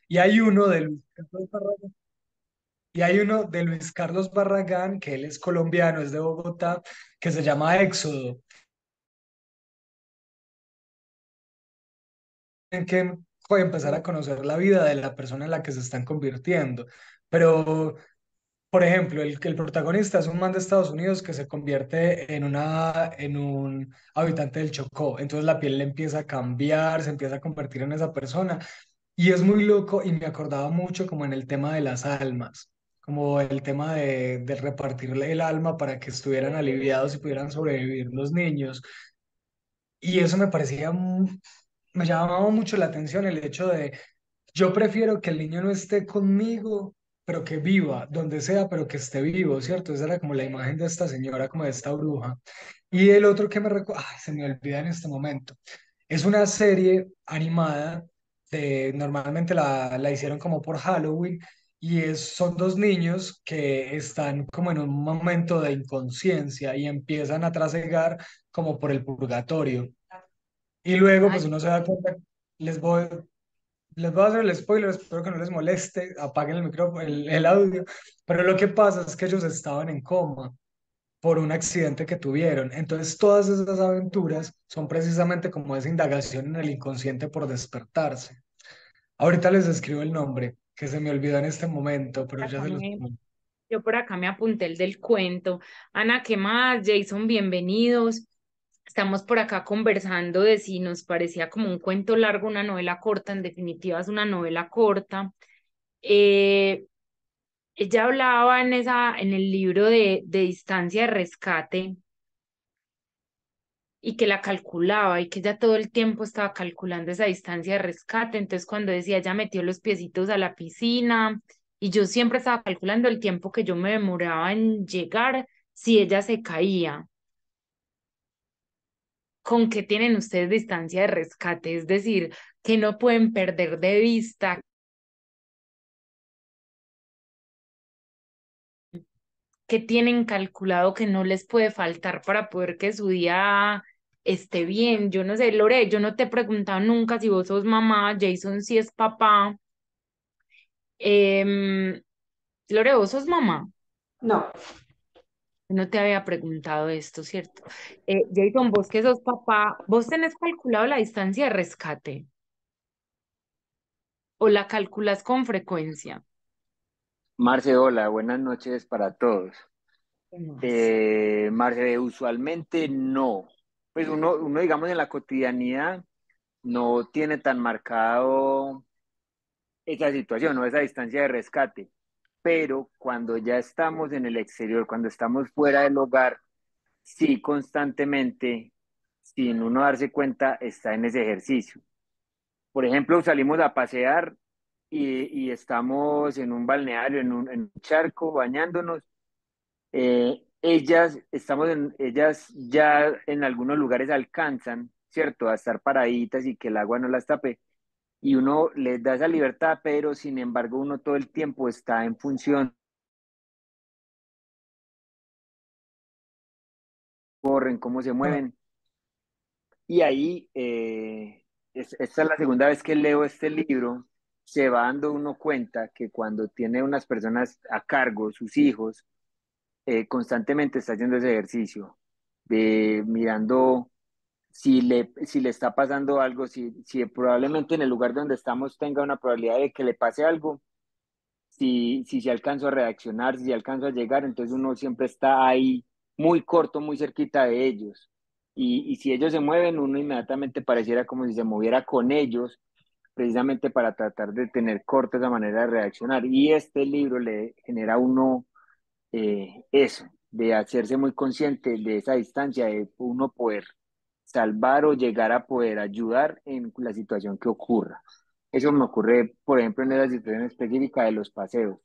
Y hay uno de Luis Carlos Barragán, y hay uno de Luis Carlos Barragán, que él es colombiano, es de Bogotá, que se llama Éxodo, en que puede empezar a conocer la vida de la persona en la que se están convirtiendo. Pero, por ejemplo, el protagonista es un man de Estados Unidos que se convierte en un habitante del Chocó. Entonces la piel le empieza a cambiar, se empieza a convertir en esa persona. Y es muy loco y me acordaba mucho como en el tema de las almas, como el tema de repartirle el alma para que estuvieran aliviados y pudieran sobrevivir los niños. Y eso me parecía, me llamaba mucho la atención el hecho de, yo prefiero que el niño no esté conmigo, pero que viva, donde sea, pero que esté vivo, ¿cierto? Esa era como la imagen de esta señora, como de esta bruja. Y el otro que me recuerda, ay, se me olvida en este momento. Es una serie animada, normalmente la hicieron como por Halloween, y son dos niños que están como en un momento de inconsciencia y empiezan a trasegar como por el purgatorio. Y luego, Ay, pues uno se da cuenta, les voy, les voy a hacer el spoiler, espero que no les moleste, apaguen el micrófono, el audio, pero lo que pasa es que ellos estaban en coma por un accidente que tuvieron. Entonces, todas esas aventuras son precisamente como esa indagación en el inconsciente por despertarse. Ahorita les escribo el nombre, que se me olvidó en este momento, pero ya acá se los... yo por acá me apunté el del cuento. Ana, ¿qué más? Jason, bienvenidos. Estamos por acá conversando de si nos parecía como un cuento largo, una novela corta. En definitiva, es una novela corta. Eh, Ella hablaba en el libro de distancia de rescate y que la calculaba y que ella todo el tiempo estaba calculando esa distancia de rescate. Entonces, cuando decía, ella metió los piecitos a la piscina y yo siempre estaba calculando el tiempo que yo me demoraba en llegar si ella se caía. ¿Con qué tienen ustedes distancia de rescate? Es decir, que no pueden perder de vista, que tienen calculado que no les puede faltar para poder que su día esté bien. Yo no sé, Lore, yo no te he preguntado nunca si vos sos mamá, Jason si es papá. Em, Lore, vos sos mamá. No, No te había preguntado esto, ¿cierto? Jason, vos que sos papá, ¿vos tenés calculado la distancia de rescate o la calculas con frecuencia? Marce, hola, buenas noches para todos. No. Marce, usualmente no. Pues uno, digamos, en la cotidianidad no tiene tan marcado esa situación o esa distancia de rescate, pero cuando ya estamos en el exterior, cuando estamos fuera del hogar, sí constantemente, sin uno darse cuenta, está en ese ejercicio. Por ejemplo, salimos a pasear y estamos en un balneario, en un charco, bañándonos. Ellas ya en algunos lugares alcanzan, ¿cierto?, a estar paraditas y que el agua no las tape. Y uno les da esa libertad, pero sin embargo uno todo el tiempo está en función, corren, cómo se mueven. Y ahí, esta es la segunda vez que leo este libro, se va dando uno cuenta que cuando tiene unas personas a cargo, sus hijos, constantemente está haciendo ese ejercicio, de mirando si le está pasando algo, si probablemente en el lugar donde estamos tenga una probabilidad de que le pase algo, si se alcanzo a reaccionar, si alcanzo a llegar, entonces uno siempre está ahí muy corto, muy cerquita de ellos. Y si ellos se mueven, uno inmediatamente pareciera como si se moviera con ellos, precisamente para tratar de tener corta esa manera de reaccionar. Y este libro le genera a uno eso, de hacerse muy consciente de esa distancia, de uno poder salvar o llegar a poder ayudar en la situación que ocurra. Eso me ocurre, por ejemplo, en esa situación específica de los paseos.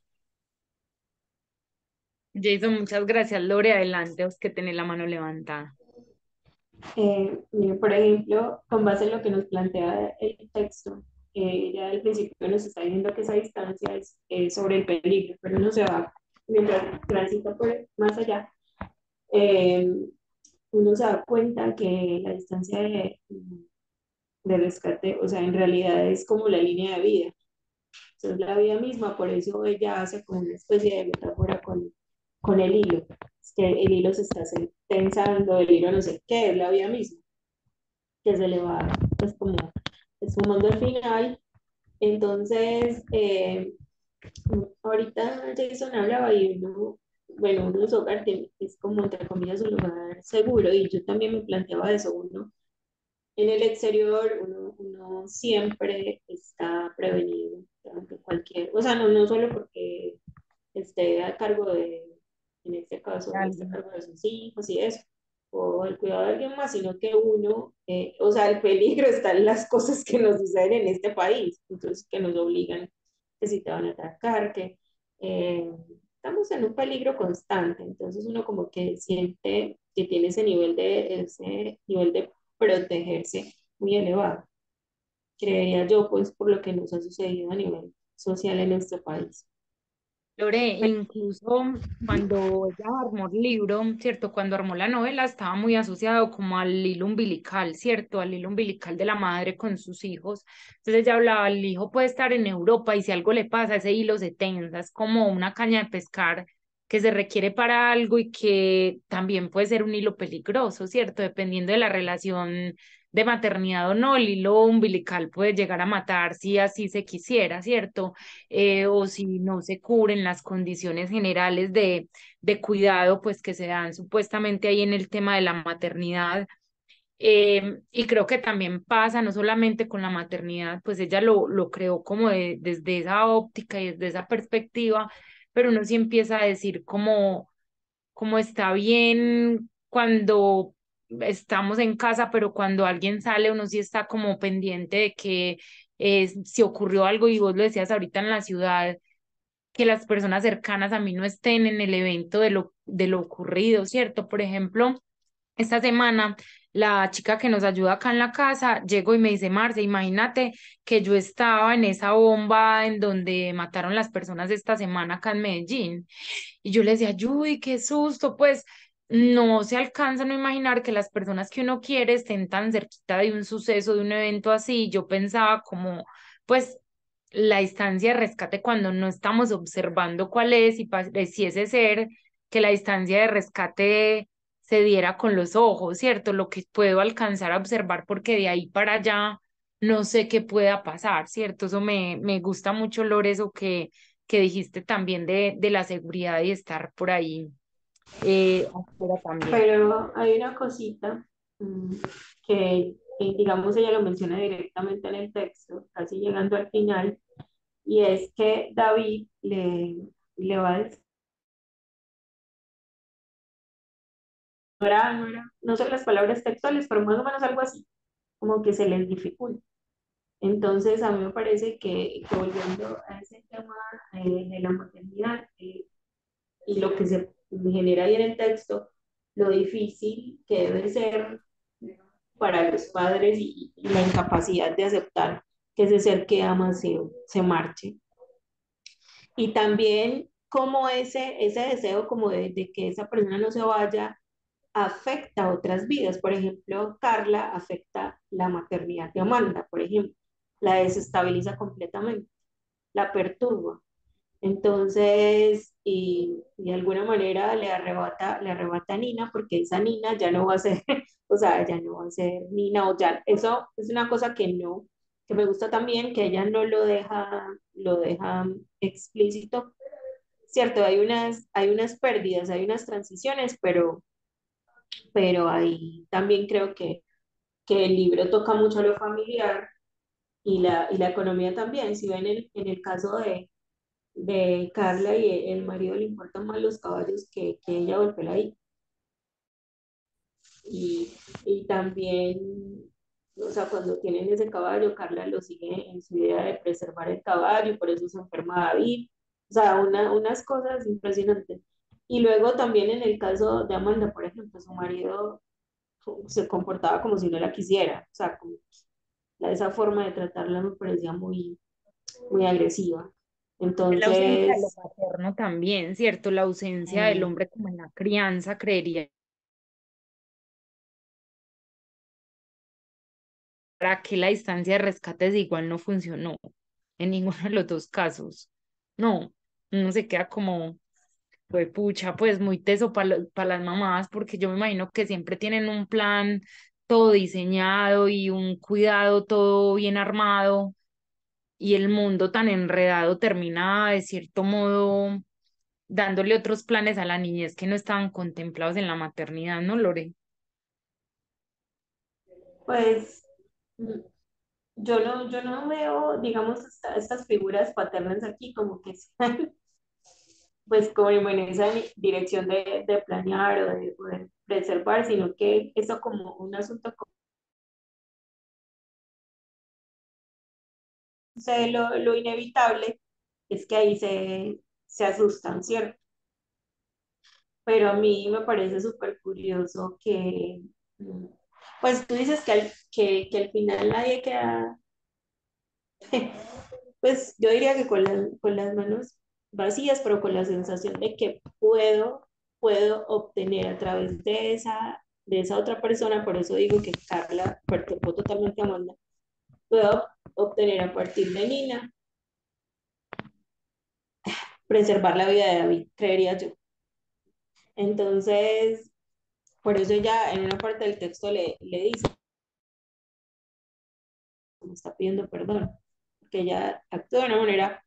Jason, muchas gracias. Lore, adelante, vos que tenés la mano levantada. mire, por ejemplo, con base en lo que nos plantea el texto, ya al principio nos está diciendo que esa distancia es sobre el peligro, pero uno se va, mientras transita por más allá, eh, uno se da cuenta que la distancia de rescate, o sea, en realidad es como la línea de vida. Entonces la vida misma, por eso ella hace como una especie de metáfora con el hilo. Es que el hilo se está tensando, el hilo no sé qué, es la vida misma, que se le va pues como esfumando al final. Entonces, ahorita Jason hablaba y uno, bueno, uno de su hogar es como entre comillas un lugar seguro y yo también me planteaba eso, uno en el exterior, uno siempre está prevenido ante cualquier, o sea, no solo porque esté a cargo de, en este caso, esté a Alguien. cargo de sus hijos y eso, o el cuidado de alguien más, sino que uno, o sea, el peligro está en las cosas que nos suceden en este país, entonces que nos obligan, que si te van a atacar, que eh, estamos en un peligro constante, entonces uno como que siente que tiene ese nivel de protegerse muy elevado, creería yo, pues por lo que nos ha sucedido a nivel social en nuestro país. Lore, incluso cuando ella armó el libro, ¿cierto? Cuando armó la novela estaba muy asociado como al hilo umbilical, ¿cierto? Al hilo umbilical de la madre con sus hijos. Entonces ella hablaba, el hijo puede estar en Europa y si algo le pasa, ese hilo se tensa, es como una caña de pescar que se requiere para algo y que también puede ser un hilo peligroso, ¿cierto? Dependiendo de la relación de maternidad o no, el hilo umbilical puede llegar a matar si así se quisiera, ¿cierto? O si no se cubren las condiciones generales de cuidado, pues que se dan supuestamente ahí en el tema de la maternidad. Y creo que también pasa, no solamente con la maternidad, pues ella lo creó como desde esa óptica y desde esa perspectiva, pero uno sí empieza a decir como está bien cuando estamos en casa, pero cuando alguien sale, uno sí está como pendiente de que si ocurrió algo y vos lo decías ahorita en la ciudad, que las personas cercanas a mí no estén en el evento de lo ocurrido, ¿cierto? Por ejemplo, esta semana, la chica que nos ayuda acá en la casa llegó y me dice, Marce, imagínate que yo estaba en esa bomba en donde mataron las personas esta semana acá en Medellín. Y yo le decía, Judy, qué susto, pues no se alcanza a no imaginar que las personas que uno quiere estén tan cerquita de un suceso, de un evento así. Yo pensaba como, pues, la distancia de rescate cuando no estamos observando cuál es y pareciese ser que la distancia de rescate se diera con los ojos, ¿cierto? Lo que puedo alcanzar a observar porque de ahí para allá no sé qué pueda pasar, ¿cierto? Eso me gusta mucho, Lore, eso que dijiste también de la seguridad y estar por ahí afuera también. Pero hay una cosita mm, digamos, ella lo menciona directamente en el texto, casi llegando al final, y es que David le va a decir, no sé las palabras textuales, pero más o menos algo así, como que se les dificulta. Entonces, a mí me parece que volviendo a ese tema de la maternidad y lo que se genera ahí en el texto, lo difícil que debe ser para los padres y la incapacidad de aceptar que ese ser que aman se marche. Y también como ese deseo como de que esa persona no se vaya afecta a otras vidas. Por ejemplo, Carla afecta la maternidad de Amanda, por ejemplo, la desestabiliza completamente, la perturba. Entonces, y de alguna manera le arrebata a Nina porque esa Nina ya no va a ser, o sea, ya no va a ser Nina o ya, eso es una cosa que no, que me gusta también, que ella no lo deja explícito, cierto, hay unas pérdidas, hay unas transiciones, pero ahí también creo que el libro toca mucho lo familiar y la economía también, si ven en el caso de Carla y el marido le importan más los caballos que ella o el peladito. Y también, o sea, cuando tienen ese caballo, Carla lo sigue en su idea de preservar el caballo, y por eso se enferma David. O sea, unas cosas impresionantes. Y luego también en el caso de Amanda, por ejemplo, su marido se comportaba como si no la quisiera. O sea, como esa forma de tratarla me parecía muy agresiva. La ausencia de lo Entonces, paterno también, ¿cierto? La ausencia del eh, hombre como en la crianza, creería, para que la distancia de rescates igual no funcionó. en ninguno de los dos casos. No, uno se queda como, pues pucha, pues muy teso para las mamás, porque yo me imagino que siempre tienen un plan todo diseñado y un cuidado todo bien armado, y el mundo tan enredado termina de cierto modo dándole otros planes a la niñez que no estaban contemplados en la maternidad, ¿no, Lore? Pues mm, yo no veo, digamos, estas figuras paternas aquí como que sean, pues como en esa dirección de planear o de preservar, sino que eso como un asunto, como, o sea, lo inevitable es que ahí se asustan, ¿cierto? Pero a mí me parece súper curioso que, mm, pues tú dices que al final nadie queda, pues yo diría que con las manos vacías, pero con la sensación de que puedo obtener a través de esa otra persona, por eso digo que Carla perturbó totalmente a Amanda, puedo obtener a partir de Nina, preservar la vida de David, creería yo. Entonces, por eso ella en una parte del texto le dice, me está pidiendo perdón, que ella actúa de una manera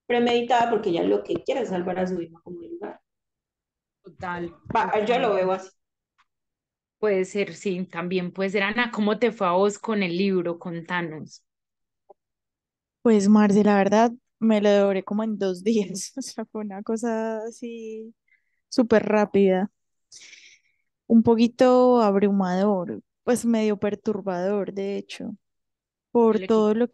premeditada porque ella lo que quiere es salvar a su hija como de lugar. Total, Yo lo total. veo así. Puede ser, sí, también puede ser. Ana, ¿cómo te fue a vos con el libro? Contanos. Pues Marce, la verdad, me lo devoré como en 2 días. O sea, fue una cosa así súper rápida. Un poquito abrumador, pues medio perturbador, de hecho, por Dale, que- todo lo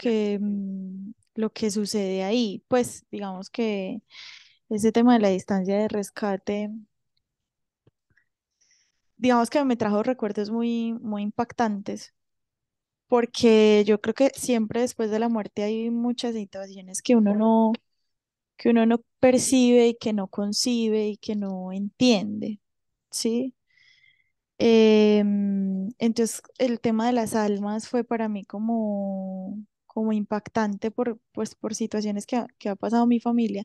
que sucede ahí. Pues digamos que ese tema de la distancia de rescate, digamos que me trajo recuerdos muy, muy impactantes, porque yo creo que siempre después de la muerte hay muchas situaciones que uno no percibe y que no concibe y que no entiende, ¿sí? Entonces, el tema de las almas fue para mí como impactante pues, por situaciones que ha pasado mi familia.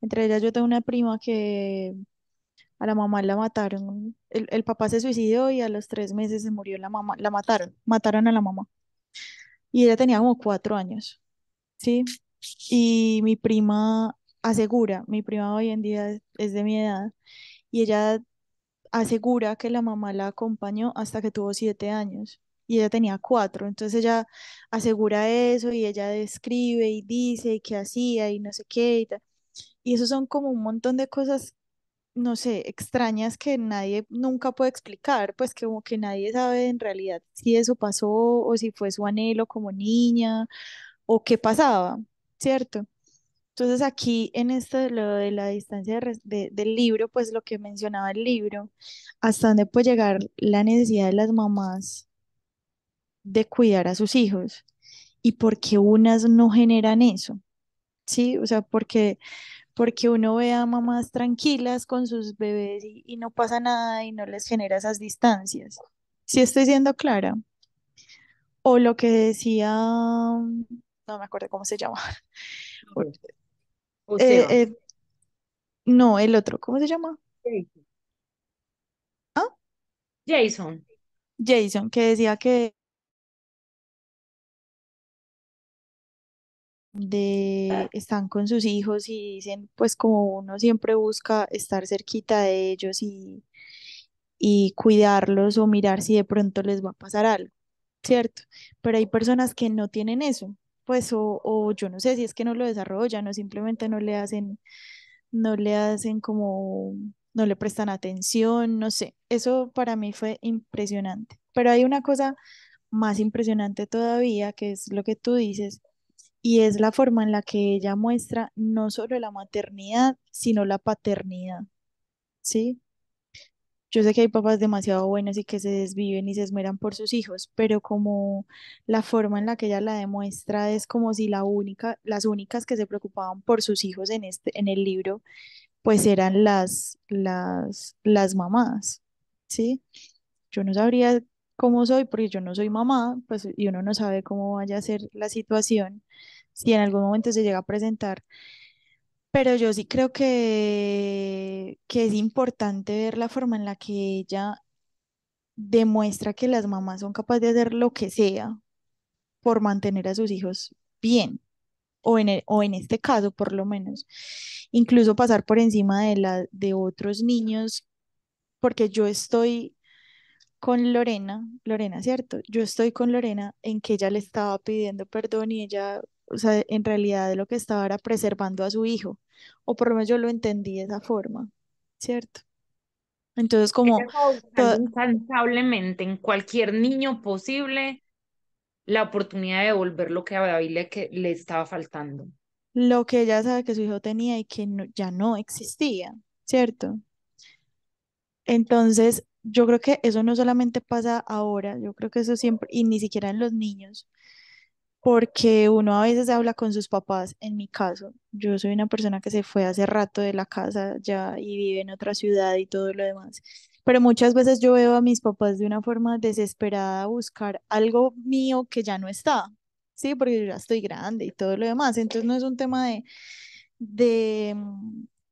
Entre ellas, yo tengo una prima que a la mamá la mataron. El papá se suicidó y a los 3 meses se murió la mamá. La mataron a la mamá. Y ella tenía como 4 años, ¿sí? Y mi prima hoy en día es de mi edad, y ella asegura que la mamá la acompañó hasta que tuvo 7 años y ella tenía 4. Entonces ella asegura eso y ella describe y dice y qué hacía y no sé qué y tal. Y eso son como un montón de cosas, no sé, extrañas que nadie nunca puede explicar, pues que como que nadie sabe en realidad si eso pasó o si fue su anhelo como niña o qué pasaba, ¿cierto? Entonces aquí en esto de lo de la distancia del libro, pues lo que mencionaba el libro, hasta dónde puede llegar la necesidad de las mamás de cuidar a sus hijos y por qué unas no generan eso, ¿sí? O sea, porque uno ve a mamás tranquilas con sus bebés y no pasa nada y no les genera esas distancias. ¿Sí estoy siendo clara? O lo que decía, no me acuerdo cómo se llama. O Eh, sea, eh, no, el otro, ¿cómo se llama? Ah, Jason, Jason, que decía que están con sus hijos y dicen, pues como uno siempre busca estar cerquita de ellos y cuidarlos o mirar si de pronto les va a pasar algo, ¿cierto? Pero hay personas que no tienen eso, pues o yo no sé si es que no lo desarrollan o simplemente no le hacen como, no le prestan atención, no sé. Eso para mí fue impresionante. Pero hay una cosa más impresionante todavía, que es lo que tú dices, y es la forma en la que ella muestra no solo la maternidad, sino la paternidad, ¿sí? Yo sé que hay papás demasiado buenos y que se desviven y se esmeran por sus hijos, pero como la forma en la que ella la demuestra es como si las únicas que se preocupaban por sus hijos en el libro, pues eran las mamás, ¿sí? Yo no sabría cómo soy porque yo no soy mamá, pues y uno no sabe cómo vaya a ser la situación, si en algún momento se llega a presentar. Pero yo sí creo que es importante ver la forma en la que ella demuestra que las mamás son capaces de hacer lo que sea por mantener a sus hijos bien, o en este caso por lo menos, incluso pasar por encima de otros niños, porque yo estoy con Lorena, ¿cierto? Yo estoy con Lorena en que ella le estaba pidiendo perdón y ella, o sea, en realidad lo que estaba era preservando a su hijo, o por lo menos yo lo entendí de esa forma, ¿cierto? Entonces, Ella como estaba buscando to- incansablemente en cualquier niño posible la oportunidad de devolver lo que a David le estaba faltando. lo que ella sabe que su hijo tenía y que ya no existía, ¿cierto? Entonces, yo creo que eso no solamente pasa ahora, yo creo que eso siempre, y ni siquiera en los niños, porque uno a veces habla con sus papás, en mi caso, yo soy una persona que se fue hace rato de la casa ya y vive en otra ciudad y todo lo demás, pero muchas veces yo veo a mis papás de una forma desesperada a buscar algo mío que ya no está, sí, porque yo ya estoy grande y todo lo demás, entonces no es un tema de,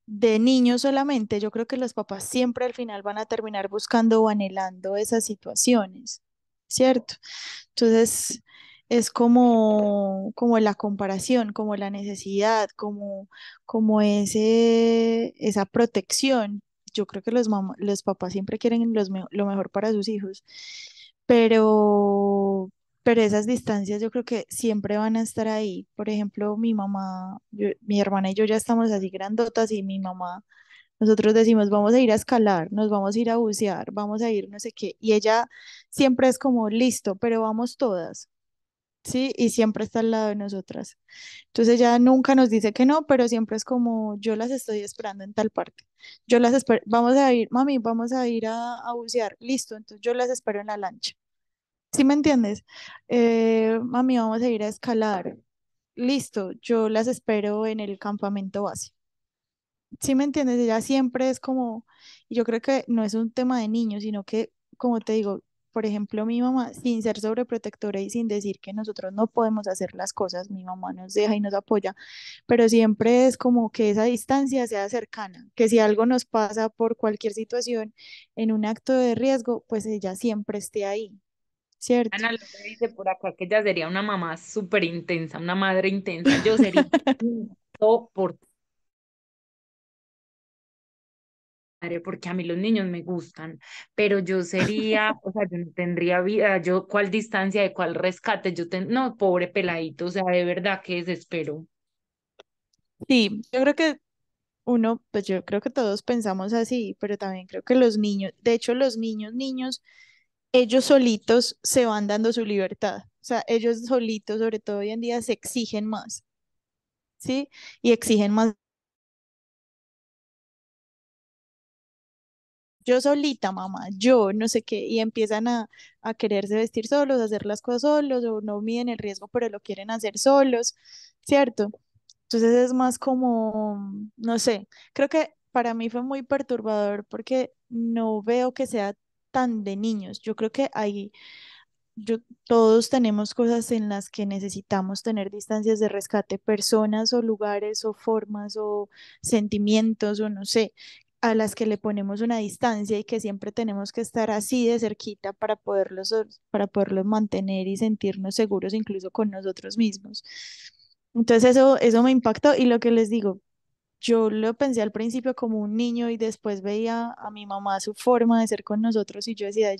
de niños solamente. Yo creo que los papás siempre al final van a terminar buscando o anhelando esas situaciones, ¿cierto? Entonces es como la comparación, como la necesidad, como esa protección. Yo creo que los papás siempre quieren lo mejor para sus hijos, pero, pero esas distancias yo creo que siempre van a estar ahí. Por ejemplo, mi mamá, mi hermana y yo ya estamos así grandotas y mi mamá, nosotros decimos, vamos a ir a escalar, nos vamos a ir a bucear, vamos a ir no sé qué. Y ella siempre es como, listo, pero vamos todas, ¿sí? Y siempre está al lado de nosotras. Entonces ella nunca nos dice que no, pero siempre es como, yo las estoy esperando en tal parte. Yo las espero, vamos a ir, mami, vamos a ir a bucear, listo, entonces yo las espero en la lancha. ¿Sí me entiendes? Mami, vamos a ir a escalar. Listo, yo las espero en el campamento base. ¿Sí me entiendes? Ella siempre es como, y yo creo que no es un tema de niños, sino que, como te digo, por ejemplo, mi mamá, sin ser sobreprotectora y sin decir que nosotros no podemos hacer las cosas, mi mamá nos deja y nos apoya, pero siempre es como que esa distancia sea cercana, que si algo nos pasa por cualquier situación en un acto de riesgo, pues ella siempre esté ahí, ¿cierto? Ana Lore dice por acá que ella sería una mamá súper intensa, una madre intensa. Yo sería insoportable porque a mí los niños me gustan, pero yo sería, o sea, yo no tendría vida, yo cuál distancia de cuál rescate, no, pobre peladito, o sea, de verdad que desespero. Sí, yo creo que pues yo creo que todos pensamos así, pero también creo que los niños, de hecho los niños, ellos solitos se van dando su libertad. O sea, ellos solitos, sobre todo hoy en día, se exigen más, ¿sí? Y exigen más. Yo solita, mamá, yo no sé qué, y empiezan a quererse vestir solos, a hacer las cosas solos, o no miden el riesgo, pero lo quieren hacer solos, ¿cierto? Entonces es más como, no sé, creo que para mí fue muy perturbador porque no veo que sea tan de niños. Yo creo que todos tenemos cosas en las que necesitamos tener distancias de rescate, personas o lugares o formas o sentimientos o no sé, a las que le ponemos una distancia y que siempre tenemos que estar así de cerquita para poderlos mantener y sentirnos seguros incluso con nosotros mismos. Entonces eso me impactó y lo que les digo, yo lo pensé al principio como un niño y después veía a mi mamá su forma de ser con nosotros y yo decía,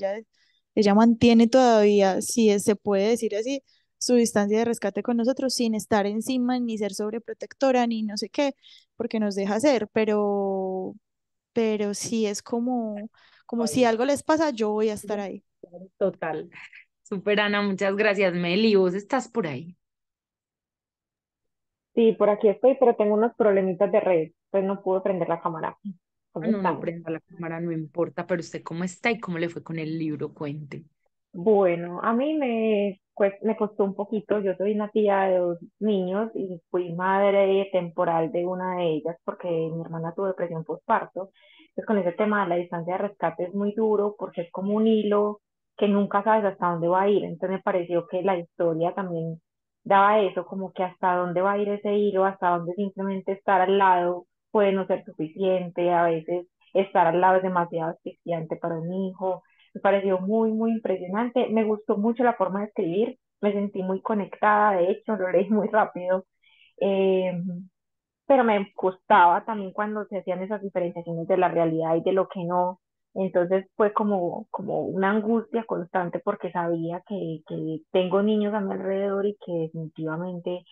ella mantiene todavía, si se puede decir así, su distancia de rescate con nosotros sin estar encima ni ser sobreprotectora ni no sé qué, porque nos deja hacer, pero sí es como si algo les pasa, yo voy a estar ahí. Total. Super Ana, muchas gracias, Meli. ¿Vos estás por ahí? Sí, por aquí estoy, pero tengo unos problemitas de red, pues no pude prender la cámara. Ah, ¿Cómo no, no están? prenda la cámara, no importa, pero usted cómo está y cómo le fue con el libro, cuente. Bueno, a mí me costó un poquito. Yo soy una tía de dos niños y fui madre temporal de una de ellas porque mi hermana tuvo depresión postparto. Entonces, con ese tema de la distancia de rescate es muy duro porque es como un hilo que nunca sabes hasta dónde va a ir. Entonces, me pareció que la historia también daba eso, como que hasta dónde va a ir ese hilo, hasta dónde simplemente estar al lado puede no ser suficiente, a veces estar al lado es demasiado asfixiante para un hijo. Me pareció muy, muy impresionante. Me gustó mucho la forma de escribir, me sentí muy conectada, de hecho, lo leí muy rápido. Eh, pero me costaba también cuando se hacían esas diferenciaciones de la realidad y de lo que no. Entonces fue como una angustia constante porque sabía que tengo niños a mi alrededor y que definitivamente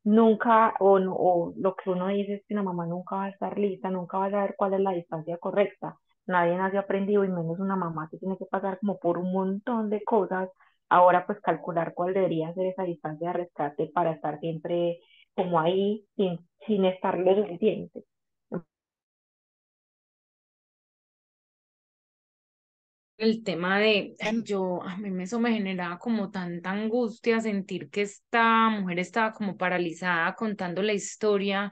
nunca, o lo que uno dice es que una mamá nunca va a estar lista, nunca va a saber cuál es la distancia correcta. Nadie nace aprendido y menos una mamá que tiene que pasar como por un montón de cosas. Ahora pues calcular cuál debería ser esa distancia de rescate para estar siempre como ahí sin estar lo suficiente. El tema de, ay, yo, a mí eso me generaba como tanta angustia sentir que esta mujer estaba como paralizada contando la historia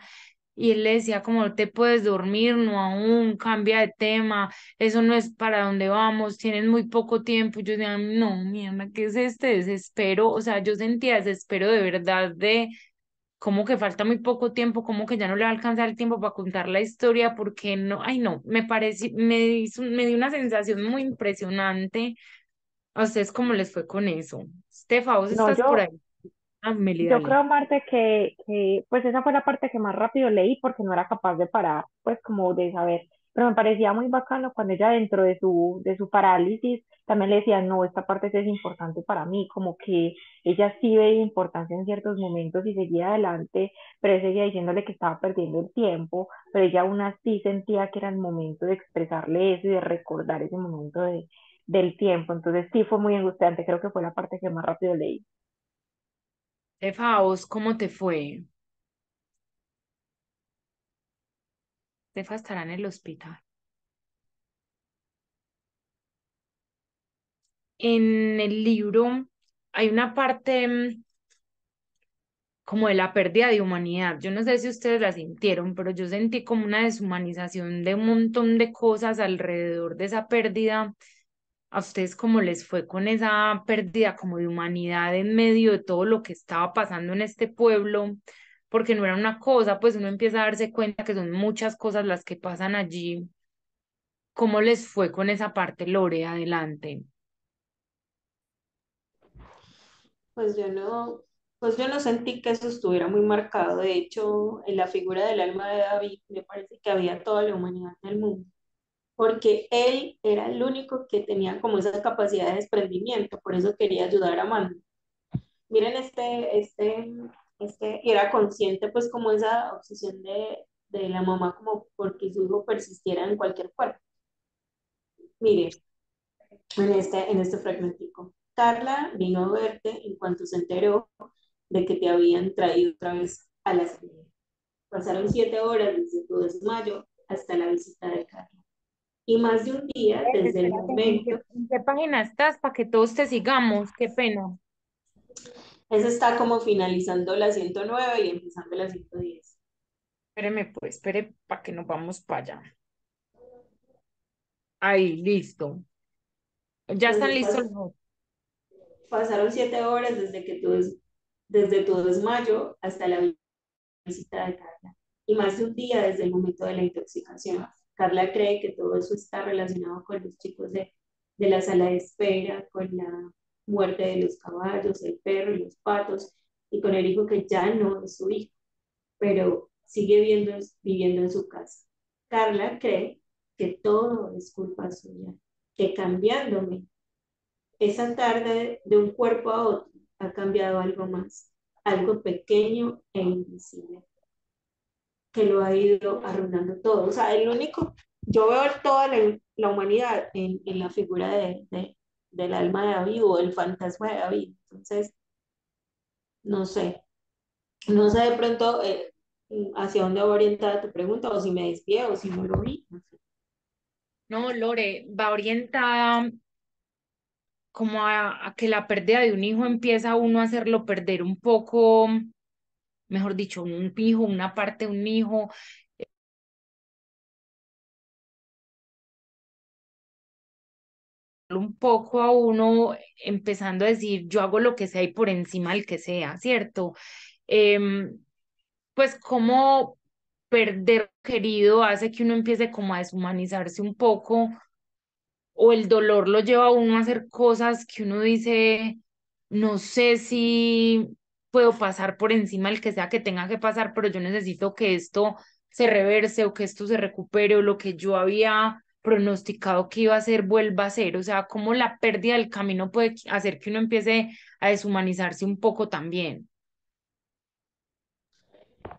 y él le decía como no te puedes dormir, no aún, cambia de tema, eso no es para dónde vamos, tienes muy poco tiempo. Y yo decía, no, mierda, ¿qué es este desespero? O sea, yo sentía desespero de verdad de como que falta muy poco tiempo, como que ya no le va a alcanzar el tiempo para contar la historia, porque no, ay no, me pareció, me dio una sensación muy impresionante. ¿A ustedes cómo les fue con eso? Estefa, vos No, estás por yo, ahí. Ah, Meli, Yo dale. creo, Marte, que pues esa fue la parte que más rápido leí porque no era capaz de parar, pues como de saber, pero me parecía muy bacano cuando ella dentro de su parálisis también le decía, no, esta parte sí es importante para mí, como que ella sí veía importancia en ciertos momentos y seguía adelante, pero él seguía diciéndole que estaba perdiendo el tiempo, pero ella aún así sentía que era el momento de expresarle eso y de recordar ese momento del tiempo, entonces sí fue muy angustiante, creo que fue la parte que más rápido leí. Estefa, ¿a vos cómo te fue? Estefa estará en el hospital. En el libro hay una parte como de la pérdida de humanidad. Yo no sé si ustedes la sintieron, pero yo sentí como una deshumanización de un montón de cosas alrededor de esa pérdida. ¿A ustedes cómo les fue con esa pérdida como de humanidad en medio de todo lo que estaba pasando en este pueblo? Porque no era una cosa, pues uno empieza a darse cuenta que son muchas cosas las que pasan allí. ¿Cómo les fue con esa parte, Lore? Adelante. Pues yo no, pues yo no sentí que eso estuviera muy marcado. De hecho, en la figura del alma de David me parece que había toda la humanidad del mundo, porque él era el único que tenía como esa capacidad de desprendimiento, por eso quería ayudar a Amanda. Miren y era consciente pues como esa obsesión de la mamá como porque su hijo persistiera en cualquier cuerpo. Mire, en este fragmentico. Carla vino a verte en cuanto se enteró de que te habían traído otra vez a la salida. Pasaron 7 horas desde tu desmayo hasta la visita de Carla. Y más de un día desde el Espérate, momento, en qué página estás para que todos te sigamos? Qué pena. esa está como finalizando la 109 y empezando la 110. Espéreme, pues, espere para que nos vamos para allá. Ahí, listo. Ya están Entonces listos los. pasaron 7 horas desde tu desmayo hasta la visita de Carla. Y más de un día desde el momento de la intoxicación. Carla cree que todo eso está relacionado con los chicos de la sala de espera, con la muerte de los caballos, el perro y los patos, y con el hijo que ya no es su hijo, pero sigue viviendo en su casa. Carla cree que todo es culpa suya, que cambiándome esa tarde de un cuerpo a otro ha cambiado algo más, algo pequeño e invisible que lo ha ido arruinando todo. O sea, el único, yo veo toda la humanidad en la figura del alma de David o el fantasma de David. Entonces, no sé, no sé de pronto hacia dónde va orientada tu pregunta o si me desvié o si no lo vi. No sé. No, Lore, va orientada como a que la pérdida de un hijo empieza a uno a hacerlo perder un poco, mejor dicho, un hijo, una parte de un hijo, un poco a uno, empezando a decir, yo hago lo que sea y por encima del que sea, ¿cierto? Em, pues como perder querido hace que uno empiece como a deshumanizarse un poco, o el dolor lo lleva a uno a hacer cosas que uno dice, no sé si puedo pasar por encima del que sea que tenga que pasar, pero yo necesito que esto se reverse o que esto se recupere o lo que yo había pronosticado que iba a ser vuelva a ser. O sea, como la pérdida del camino puede hacer que uno empiece a deshumanizarse un poco también.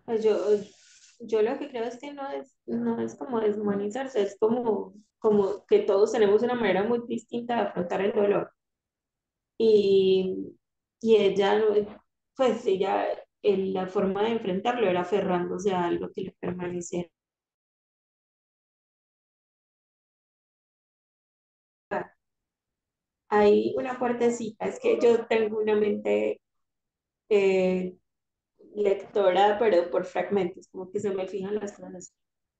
Pues yo lo que creo es que no es como deshumanizarse, es como que todos tenemos una manera muy distinta de afrontar el dolor. Y, y ella, pues ella, la forma de enfrentarlo era aferrándose a algo que le permaneciera. Hay una partecita, es que yo tengo una mente eh, lectora, pero por fragmentos, como que se me fijan las cosas.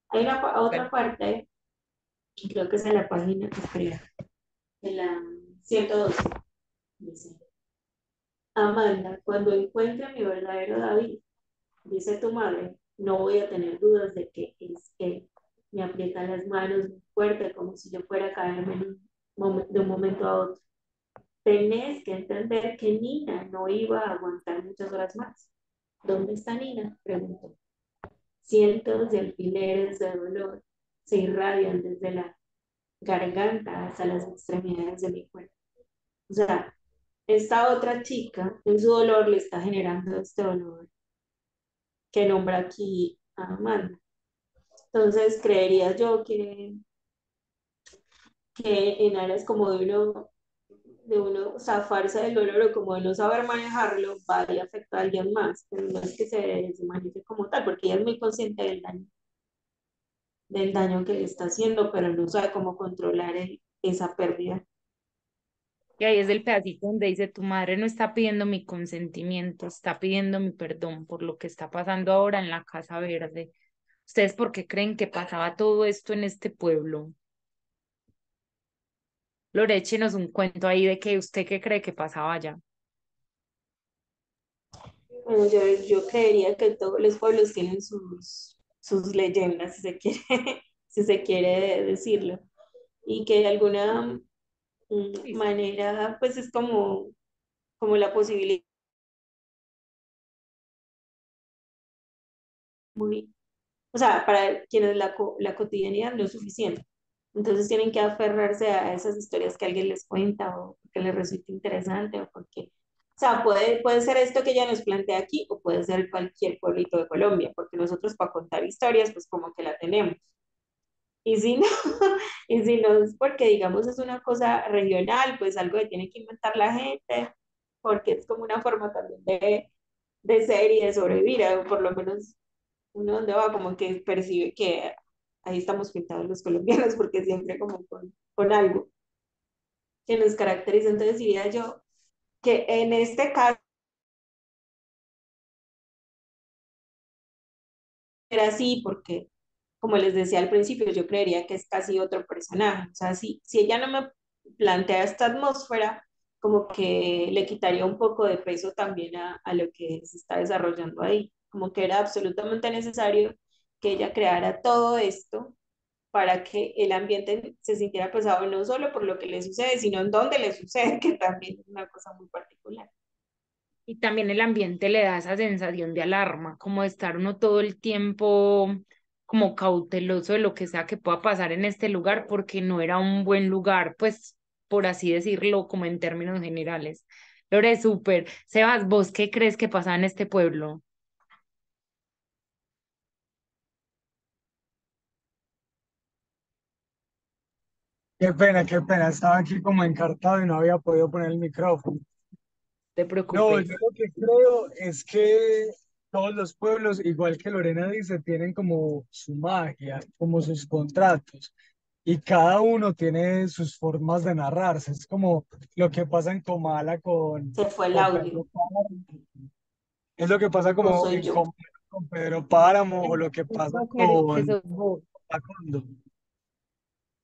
Hay otra parte, creo que es en la página, espera, en la 112, dice, Amanda, cuando encuentre a mi verdadero David, dice tu madre, no voy a tener dudas de que es él. Me aprieta las manos muy fuerte, como si yo fuera a caerme de un momento a otro. Tenés que entender que Nina no iba a aguantar muchas horas más. ¿Dónde está Nina? Preguntó. Cientos de alfileres de dolor se irradian desde la garganta hasta las extremidades de mi cuerpo. O sea, esta otra chica en su dolor le está generando este dolor que nombra aquí a Amanda. Entonces, creería yo que en áreas como de uno zafarse del dolor o como de no saber manejarlo, vaya a afectar a alguien más, pero no es que se desmanifique como tal, porque ella es muy consciente del daño que le está haciendo, pero no sabe cómo controlar esa pérdida. Y ahí es el pedacito donde dice, tu madre no está pidiendo mi consentimiento, está pidiendo mi perdón por lo que está pasando ahora en la Casa Verde. ¿Ustedes por qué creen que pasaba todo esto en este pueblo? Lore, échenos un cuento ahí de que usted qué cree que pasaba allá. Bueno, yo creería que todos los pueblos tienen sus leyendas, si se quiere, si se quiere decirlo, y que de alguna Sí, sí. manera, pues es como la posibilidad muy, o sea, para quienes la cotidianidad no es suficiente. Entonces tienen que aferrarse a esas historias que alguien les cuenta o que les resulte interesante o porque, o sea, puede ser esto que ella nos plantea aquí o puede ser cualquier pueblito de Colombia, porque nosotros para contar historias, pues como que la tenemos. Y si no, y si no es porque, digamos, es una cosa regional, pues algo que tiene que inventar la gente, porque es como una forma también de ser y de sobrevivir, o por lo menos uno donde va como que percibe que ahí estamos pintados los colombianos, porque siempre como con algo que nos caracteriza. Entonces diría yo que en este caso era así, porque como les decía al principio, yo creería que es casi otro personaje. O sea, si ella no me plantea esta atmósfera, como que le quitaría un poco de peso también a lo que se está desarrollando ahí. Como que era absolutamente necesario que ella creara todo esto para que el ambiente se sintiera pesado no solo por lo que le sucede, sino en dónde le sucede, que también es una cosa muy particular. Y también el ambiente le da esa sensación de alarma, como de estar uno todo el tiempo como cauteloso de lo que sea que pueda pasar en este lugar, porque no era un buen lugar, pues por así decirlo, como en términos generales. Lore, súper. Sebas, ¿vos qué crees que pasaba en este pueblo? qué pena, estaba aquí como encartado y no había podido poner el micrófono. No te No, yo preocupes. lo que creo es que todos los pueblos, igual que Lorena dice, tienen como su magia, como sus contratos, y cada uno tiene sus formas de narrarse. Es como lo que pasa en Comala Se fue el con audio, Pedro Páramo, es lo que pasa o como soy en yo. Comala con Pedro Páramo, o lo que Yo pasa creo que con sos vos. Macondo.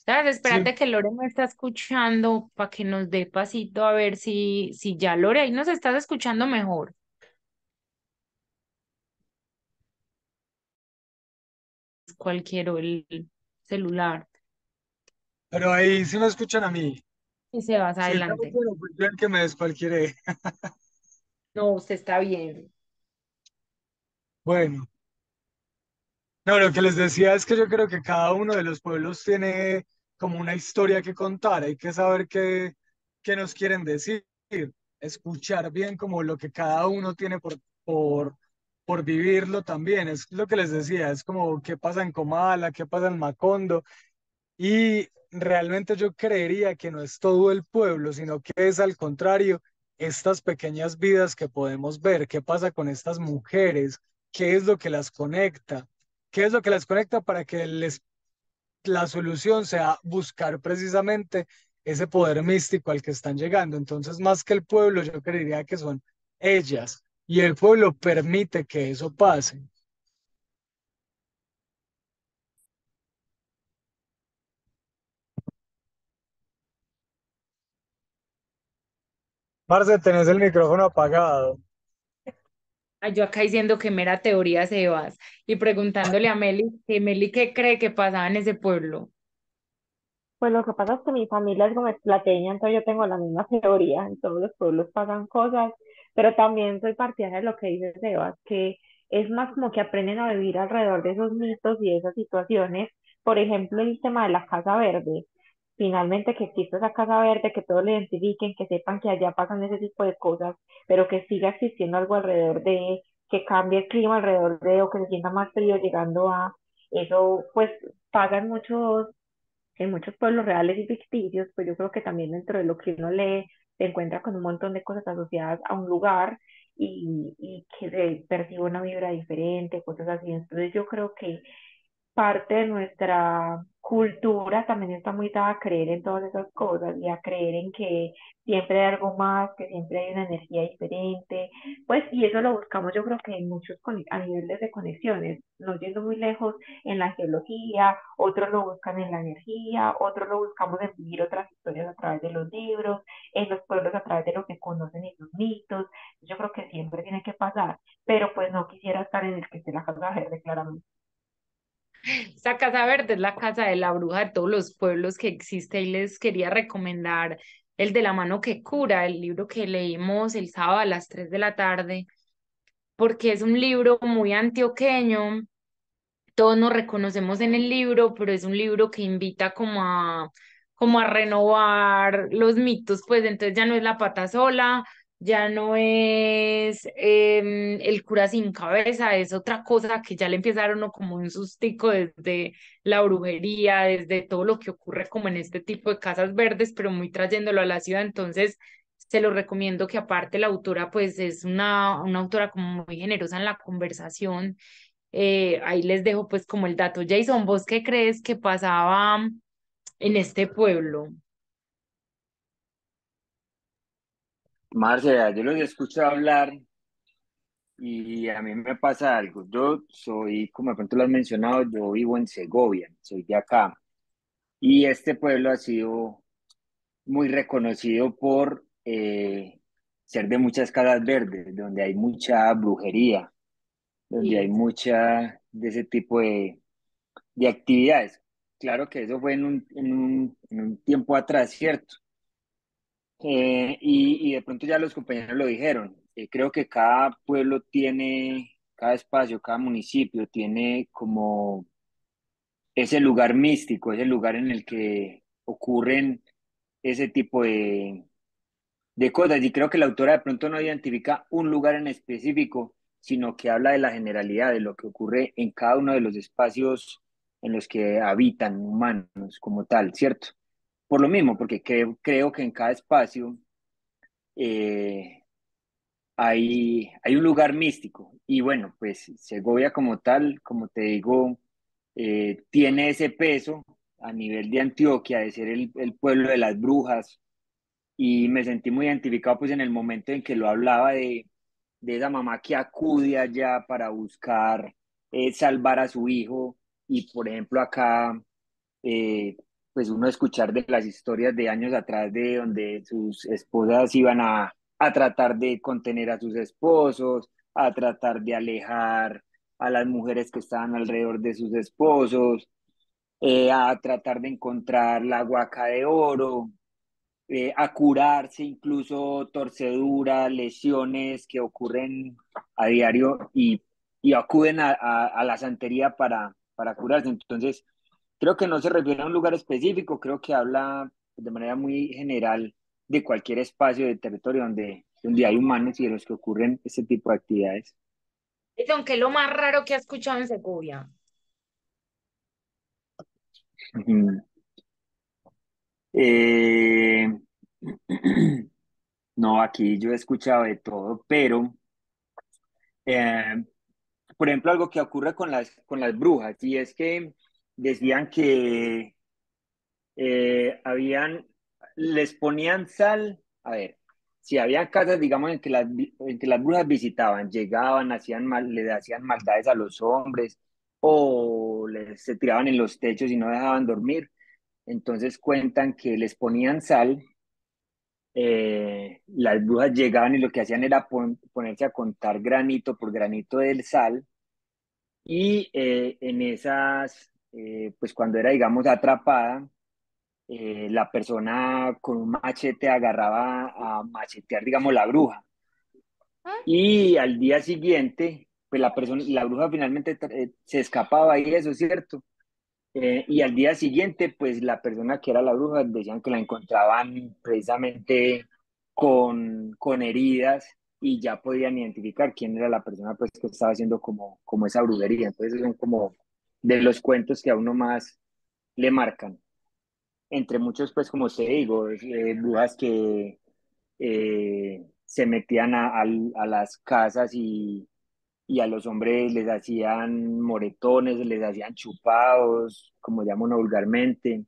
¿Sabes? Sí, Espérate que Lore me está escuchando para que nos dé pasito a ver si ya Lore ahí nos estás escuchando mejor. Cualquiera el celular pero ahí sí me escuchan a mí. y se vas Si estamos adelante. bueno, pues yo el que me descualquiere. No, usted está bien. Bueno, no, lo que les decía es que yo creo que cada uno de los pueblos tiene como una historia que contar. Hay que saber qué nos quieren decir, escuchar bien como lo que cada uno tiene por vivirlo también. Es lo que les decía, es como qué pasa en Comala, qué pasa en Macondo. Y realmente yo creería que no es todo el pueblo, sino que es al contrario, estas pequeñas vidas que podemos ver, qué pasa con estas mujeres, qué es lo que las conecta, qué es lo que las conecta para que la solución sea buscar precisamente ese poder místico al que están llegando. Entonces, más que el pueblo, yo creería que son ellas y el pueblo permite que eso pase. Marce, tenés el micrófono apagado. Ay, yo acá diciendo que mera teoría Sebas y preguntándole a Meli, que Meli qué cree que pasaba en ese pueblo. Pues lo que pasa es que mi familia es como plateña, entonces yo tengo la misma teoría, en todos los pueblos pasan cosas, pero también soy partidaria de lo que dice Sebas, que es más como que aprenden a vivir alrededor de esos mitos y de esas situaciones. Por ejemplo, el tema de la Casa Verde, finalmente que exista esa Casa Verde, que todos lo identifiquen, que sepan que allá pasan ese tipo de cosas, pero que siga existiendo algo alrededor de, que cambie el clima alrededor de, o que se sienta más frío llegando a eso, pues pasa en muchos pueblos reales y ficticios, pues yo creo que también dentro de lo que uno lee se encuentra con un montón de cosas asociadas a un lugar y que se percibe una vibra diferente, cosas así. Entonces yo creo que parte de nuestra cultura también está muy dada a creer en todas esas cosas y a creer en que siempre hay algo más, que siempre hay una energía diferente, pues, y eso lo buscamos yo creo que en muchos a niveles de conexiones, no yendo muy lejos en la geología, otros lo buscan en la energía, otros lo buscamos en vivir otras historias a través de los libros, en los pueblos a través de lo que conocen y los mitos, yo creo que siempre tiene que pasar, pero pues no quisiera estar en el que esté la casa verde, claramente. Esta Casa Verde es la casa de la bruja de todos los pueblos que existe y les quería recomendar el de la mano que cura, el libro que leímos el sábado a las 3 de la tarde, porque es un libro muy antioqueño. Todos nos reconocemos en el libro, pero es un libro que invita como a renovar los mitos, pues entonces ya no es la pata sola, ya no es el cura sin cabeza, es otra cosa que ya le empezaron uno como un sustico desde la brujería, desde todo lo que ocurre como en este tipo de casas verdes, pero muy trayéndolo a la ciudad, entonces se lo recomiendo que aparte la autora pues es una autora como muy generosa en la conversación. Ahí les dejo pues como el dato. Jason, ¿vos qué crees que pasaba en este pueblo? Marcia, yo los escucho hablar y a mí me pasa algo. Yo soy, como de pronto lo has mencionado, yo vivo en Segovia, soy de acá. Y este pueblo ha sido muy reconocido por ser de muchas casas verdes, donde hay mucha brujería, donde hay Sí. mucha de ese tipo de actividades. Claro que eso fue en un tiempo atrás, ¿cierto? Y de pronto ya los compañeros lo dijeron. Creo que cada pueblo tiene, cada espacio, cada municipio tiene como ese lugar místico, ese lugar en el que ocurren ese tipo de cosas. Y creo que la autora de pronto no identifica un lugar en específico, sino que habla de la generalidad, de lo que ocurre en cada uno de los espacios en los que habitan humanos como tal, ¿cierto? Por lo mismo, porque creo que en cada espacio eh, hay un lugar místico. Y bueno, pues Segovia como tal, como te digo, tiene ese peso a nivel de Antioquia, de ser el pueblo de las brujas, y me sentí muy identificado pues en el momento en que lo hablaba de esa mamá que acude allá para buscar salvar a su hijo y por ejemplo acá, eh, pues uno escuchar de las historias de años atrás de donde sus esposas iban a tratar de contener a sus esposos, a tratar de alejar a las mujeres que estaban alrededor de sus esposos, a tratar de encontrar la guaca de oro, a curarse incluso torceduras, lesiones que ocurren a diario y acuden a la santería para curarse. Entonces, creo que no se refiere a un lugar específico, creo que habla de manera muy general de cualquier espacio de territorio donde hay humanos y de los que ocurren este tipo de actividades. Jason, ¿qué es lo más raro que has escuchado en Segovia? Ujú. Eh, no, aquí yo he escuchado de todo, pero eh, por ejemplo, algo que ocurre con las brujas, y es que decían que habían, les ponían sal, a ver, si había casas, digamos, en que las brujas visitaban, llegaban, les hacían maldades a los hombres, o se tiraban en los techos y no dejaban dormir, entonces cuentan que les ponían sal, las brujas llegaban y lo que hacían era ponerse a contar granito por granito del sal, y en esas, pues cuando era, digamos, atrapada, la persona con un machete agarraba a machetear, digamos, la bruja. Y al día siguiente, pues la bruja finalmente se escapaba y eso, ¿cierto? Y al día siguiente, pues la persona que era la bruja decían que la encontraban precisamente con heridas y ya podían identificar quién era la persona pues que estaba haciendo como esa brujería. Entonces son como de los cuentos que a uno más le marcan. Entre muchos, pues como te digo, brujas que se metían a las casas y a los hombres les hacían moretones, les hacían chupados, como llaman vulgarmente,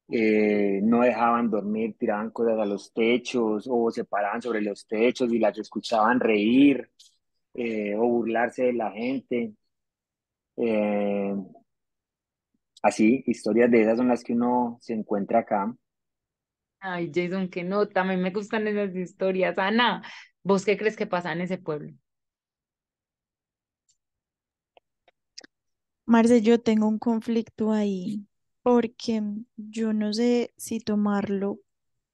no dejaban dormir, tiraban cosas a los techos o se paraban sobre los techos y las escuchaban reír o burlarse de la gente. Eh, Así, historias de esas son las que uno se encuentra acá. Ay, Jason, qué nota, a mí me gustan esas historias. Ana, ¿vos qué crees que pasa en ese pueblo? Marce, yo tengo un conflicto ahí porque yo no sé si tomarlo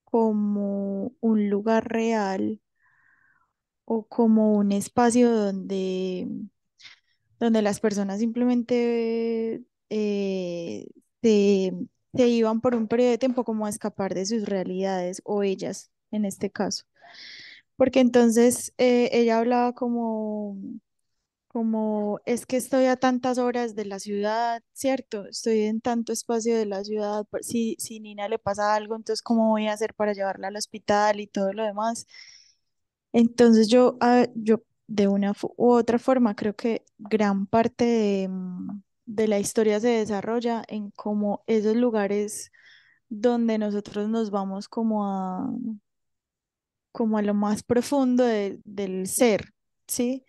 como un lugar real o como un espacio donde las personas simplemente se, se iban por un periodo de tiempo como a escapar de sus realidades o ellas en este caso. Porque entonces ella hablaba como es que estoy a tantas horas de la ciudad, ¿cierto? Estoy en tanto espacio de la ciudad, si Nina le pasa algo, entonces ¿cómo voy a hacer para llevarla al hospital y todo lo demás? Entonces yo de una u otra forma creo que gran parte de la historia se desarrolla en como esos lugares donde nosotros nos vamos como a lo más profundo del ser, ¿sí?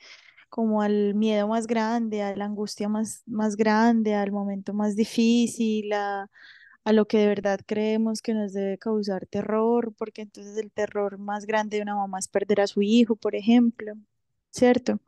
Como al miedo más grande, a la angustia más grande, al momento más difícil, a lo que de verdad creemos que nos debe causar terror, porque entonces el terror más grande de una mamá es perder a su hijo, por ejemplo, ¿cierto?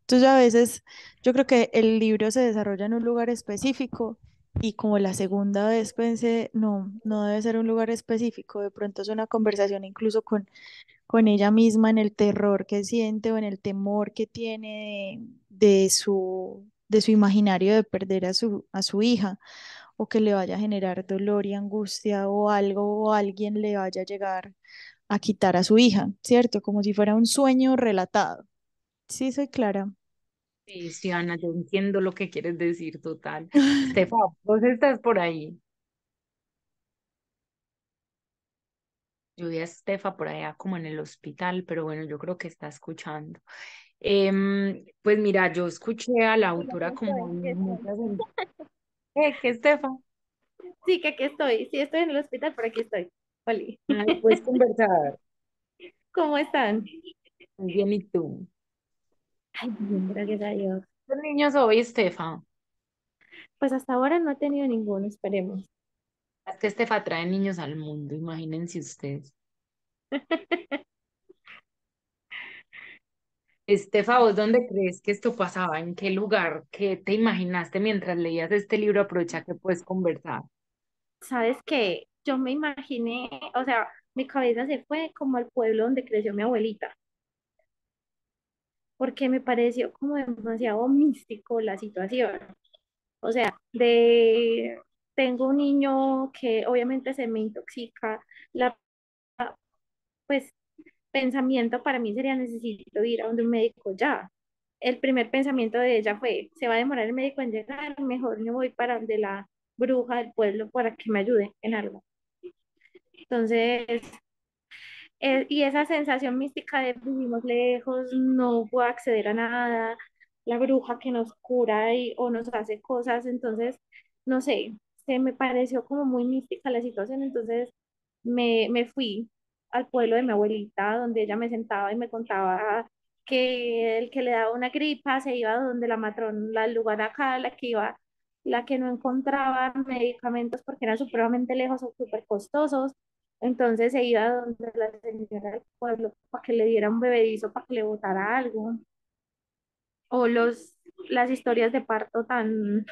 Entonces a veces yo creo que el libro se desarrolla en un lugar específico y como la segunda vez pensé, no, no debe ser un lugar específico, de pronto es una conversación incluso con ella misma en el terror que siente o en el temor que tiene de su imaginario de perder a su hija o que le vaya a generar dolor y angustia o algo o alguien le vaya a llegar a quitar a su hija, ¿cierto? Como si fuera un sueño relatado. Sí, soy clara. Sí, sí, Ana, yo entiendo lo que quieres decir, total. Estefa, vos estás por ahí. Yo vi a Estefa por allá como en el hospital, pero bueno, yo creo que está escuchando. Pues mira, yo escuché a la Hola, autora ¿cómo como estoy? en muchas... ¿Qué, Estefa? Sí, que aquí estoy. Sí, estoy en el hospital, pero aquí estoy. Oli. Ay, puedes conversar. ¿Cómo están? Muy bien, ¿y tú? Ay, bien, gracias a Dios. Los niños hoy, Estefa. Pues hasta ahora no he tenido ninguno, esperemos. Es que Estefa trae niños al mundo, imagínense ustedes. Estefa, ¿vos dónde crees que esto pasaba? ¿En qué lugar? ¿Qué te imaginaste mientras leías este libro? Aprovecha que puedes conversar. Sabes que yo me imaginé, o sea, mi cabeza se fue como al pueblo donde creció mi abuelita, porque me pareció como demasiado místico la situación. O sea, tengo un niño que obviamente se me intoxica, la, pues pensamiento para mí sería necesito ir a donde un médico ya. El primer pensamiento de ella fue, se va a demorar el médico en llegar, mejor me voy para donde la bruja del pueblo para que me ayude en algo. Entonces, y esa sensación mística de vivimos lejos, no puedo acceder a nada, la bruja que nos cura o nos hace cosas, entonces, no sé, se me pareció como muy mística la situación, entonces me fui al pueblo de mi abuelita, donde ella me sentaba y me contaba que el que le daba una gripa se iba donde la matrona, el lugar acá, la que no encontraba medicamentos porque eran supremamente lejos o súper costosos, entonces se iba donde la señora del pueblo para que le diera un bebedizo, para que le botara algo. O las historias de parto tan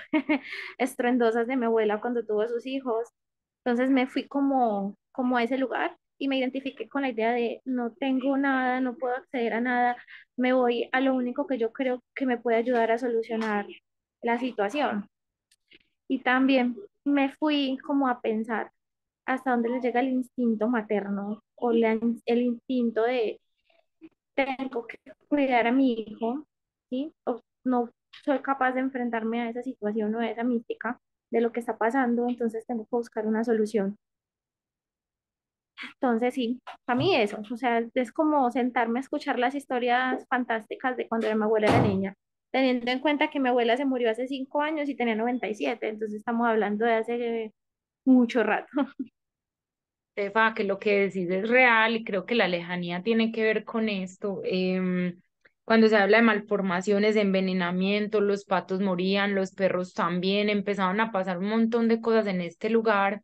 estruendosas de mi abuela cuando tuvo a sus hijos. Entonces me fui como a ese lugar y me identifiqué con la idea de no tengo nada, no puedo acceder a nada, me voy a lo único que yo creo que me puede ayudar a solucionar la situación. Y también me fui como a pensar hasta dónde le llega el instinto materno o el instinto de tengo que cuidar a mi hijo, ¿sí? O no soy capaz de enfrentarme a esa situación o a esa mística de lo que está pasando, entonces tengo que buscar una solución. Entonces, sí, a mí eso, o sea, es como sentarme a escuchar las historias fantásticas de cuando mi abuela era niña, teniendo en cuenta que mi abuela se murió hace 5 años y tenía 97, entonces estamos hablando de hace mucho rato. Estefa, que lo que decís es real y creo que la lejanía tiene que ver con esto. Cuando se habla de malformaciones, de envenenamiento, los patos morían, los perros también, empezaron a pasar un montón de cosas en este lugar.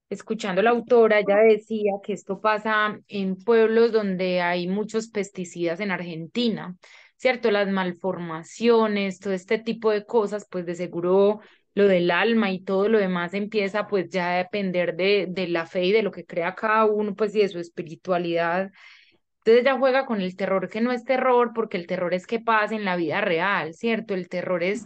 Escuchando a la autora, ella decía que esto pasa en pueblos donde hay muchos pesticidas en Argentina, ¿cierto? Las malformaciones, todo este tipo de cosas, pues de seguro lo del alma y todo lo demás empieza pues ya a depender de la fe y de lo que crea cada uno, pues y de su espiritualidad. Entonces ella juega con el terror que no es terror, porque el terror es que pasa en la vida real, ¿cierto? El terror es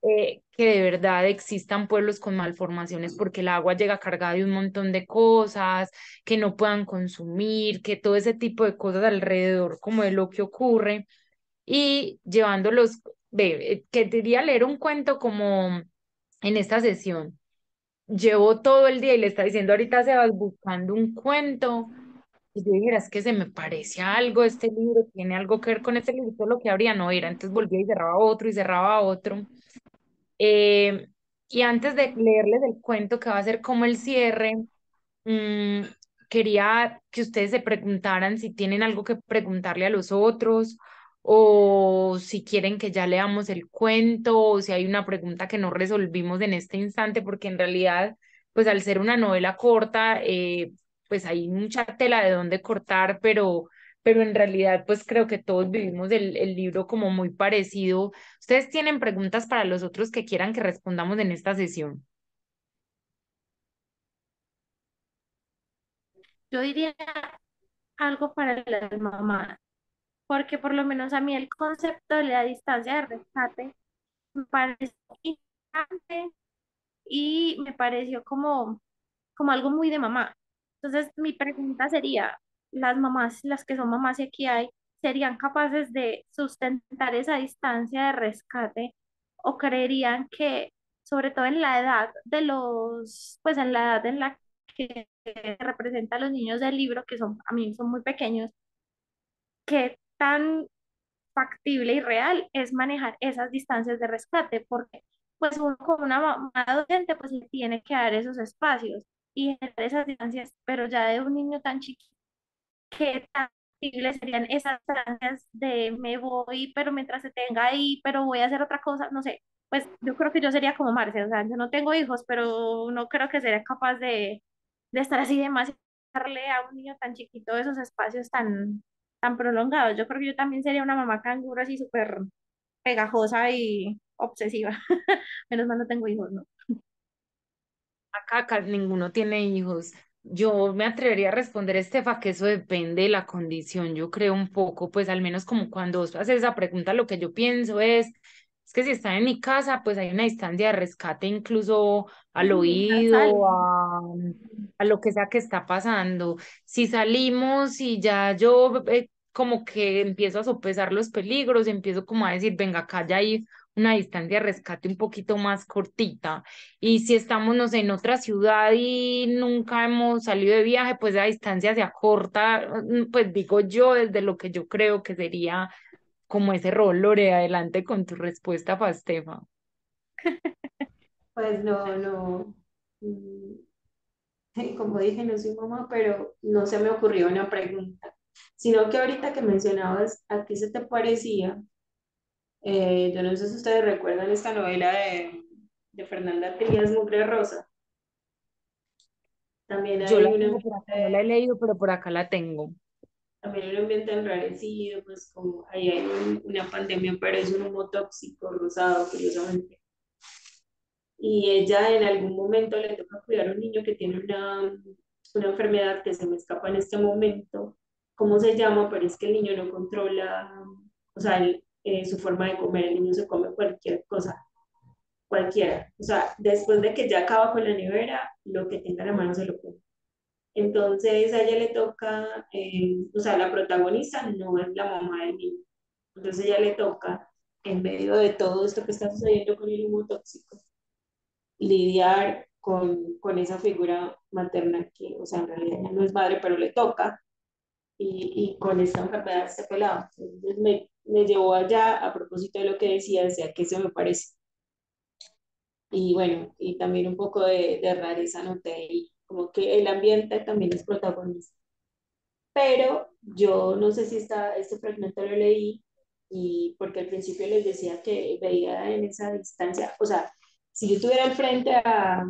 que de verdad existan pueblos con malformaciones porque el agua llega cargada de un montón de cosas, que no puedan consumir, que todo ese tipo de cosas alrededor como de lo que ocurre y llevándolos, quería leer un cuento como en esta sesión. Llevo todo el día y le está diciendo ahorita se vas buscando un cuento. Y yo dijera, es que se me parece a algo este libro, tiene algo que ver con este libro, todo lo que habría no era. Entonces volvía y cerraba otro y cerraba otro. Eh, y antes de leerles el cuento que va a ser como el cierre, mm, quería que ustedes se preguntaran si tienen algo que preguntarle a los otros o si quieren que ya leamos el cuento o si hay una pregunta que no resolvimos en este instante, porque en realidad, pues al ser una novela corta, pues hay mucha tela de dónde cortar, pero en realidad, pues creo que todos vivimos el libro como muy parecido. ¿Ustedes tienen preguntas para los otros que quieran que respondamos en esta sesión? Yo diría algo para las mamás, porque por lo menos a mí el concepto de la distancia de rescate me parece interesante y me pareció como algo muy de mamá. Entonces, mi pregunta sería, las mamás, las que son mamás y aquí hay, ¿serían capaces de sustentar esa distancia de rescate o creerían que, sobre todo en la edad de pues en la edad en la que representa a los niños del libro, que son, a mí son muy pequeños, qué tan factible y real es manejar esas distancias de rescate? Porque pues uno como una mamá adolescente pues le tiene que dar esos espacios y generar esas distancias, pero ya de un niño tan chiquito, ¿qué tan factibles serían esas distancias de me voy, pero mientras se tenga ahí, pero voy a hacer otra cosa? No sé, pues yo creo que yo sería como Marce, o sea, yo no tengo hijos, pero no creo que sería capaz de estar así demasiado, darle a un niño tan chiquito esos espacios tan prolongados. Yo creo que yo también sería una mamá canguro así súper pegajosa y obsesiva. Menos mal no tengo hijos, ¿no? Acá casi ninguno tiene hijos. Yo me atrevería a responder, Estefa, que eso depende de la condición. Yo creo un poco, pues al menos como cuando vos haces esa pregunta, lo que yo pienso es que si está en mi casa, pues hay una distancia de rescate incluso al Universal. oído, a lo que sea que está pasando. Si salimos y ya yo como que empiezo a sopesar los peligros, empiezo como a decir, venga, acá ya hay una distancia de rescate un poquito más cortita. Y si estamos, no sé, en otra ciudad y nunca hemos salido de viaje, pues la distancia se acorta, pues digo yo, desde lo que yo creo que sería como ese rol. Lore, adelante con tu respuesta, Pastefa. Pues no, no. mm, Como dije, no soy mamá, pero no se me ocurrió una pregunta. Sino que ahorita que mencionabas, ¿a qué se te parecía? Yo no sé si ustedes recuerdan esta novela de Fernanda Trias, Mugre Rosa. También Yo hay la un tengo por acá, no la he leído, pero por acá la tengo. también un ambiente enrarecido, pues como ahí hay una pandemia, pero es un humo tóxico, rosado, curiosamente. Y ella en algún momento le toca cuidar a un niño que tiene una enfermedad que se me escapa en este momento, cómo se llama, pero es que el niño no controla, o sea, su forma de comer, el niño se come cualquier cosa, cualquiera. O sea, después de que ya acaba con la nevera, lo que tenga en la mano se lo come. Entonces a ella le toca, o sea, la protagonista no es la mamá del niño. Entonces a ella le toca, en medio de todo esto que está sucediendo con el humo tóxico, lidiar con esa figura materna que, o sea, en realidad ella no es madre, pero le toca, y con esta enfermedad de este pelado. Entonces me llevó allá a propósito de lo que decía, decía que se me parece. Y bueno, y también un poco de rareza noté, y como que el ambiente también es protagonista. Pero yo no sé si este fragmento lo leí, y porque al principio les decía que veía en esa distancia, o sea, si yo tuviera al frente a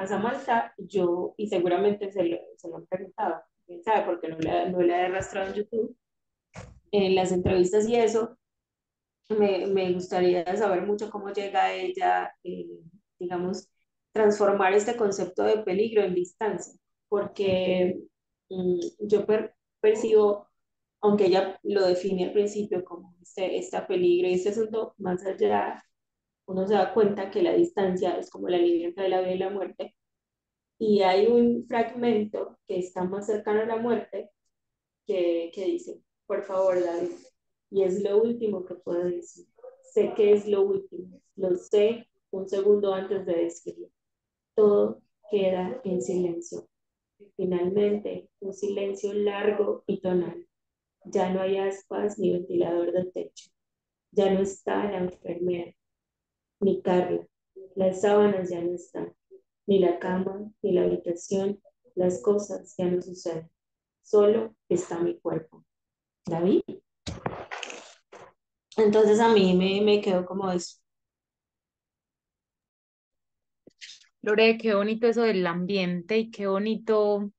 Samantha, yo, y seguramente se lo han preguntado, quién sabe, porque no la he arrastrado en YouTube, en las entrevistas y eso, me gustaría saber mucho cómo llega ella, digamos, transformar este concepto de peligro en distancia, porque yo percibo, aunque ella lo define al principio como este peligro y este asunto, más allá, uno se da cuenta que la distancia es como la línea entre la vida y la muerte, y hay un fragmento que está más cercano a la muerte que dice, por favor, David, y es lo último que puedo decir. Sé que es lo último, lo sé un segundo antes de decirlo. Todo queda en silencio. Finalmente, un silencio largo y tonal. Ya no hay aspas ni ventilador de techo. Ya no está la enfermera, ni Carla. Las sábanas ya no están, ni la cama, ni la habitación. Las cosas ya no suceden. Solo está mi cuerpo. David. Entonces a mí me quedó como eso. Lore, qué bonito eso del ambiente y qué bonito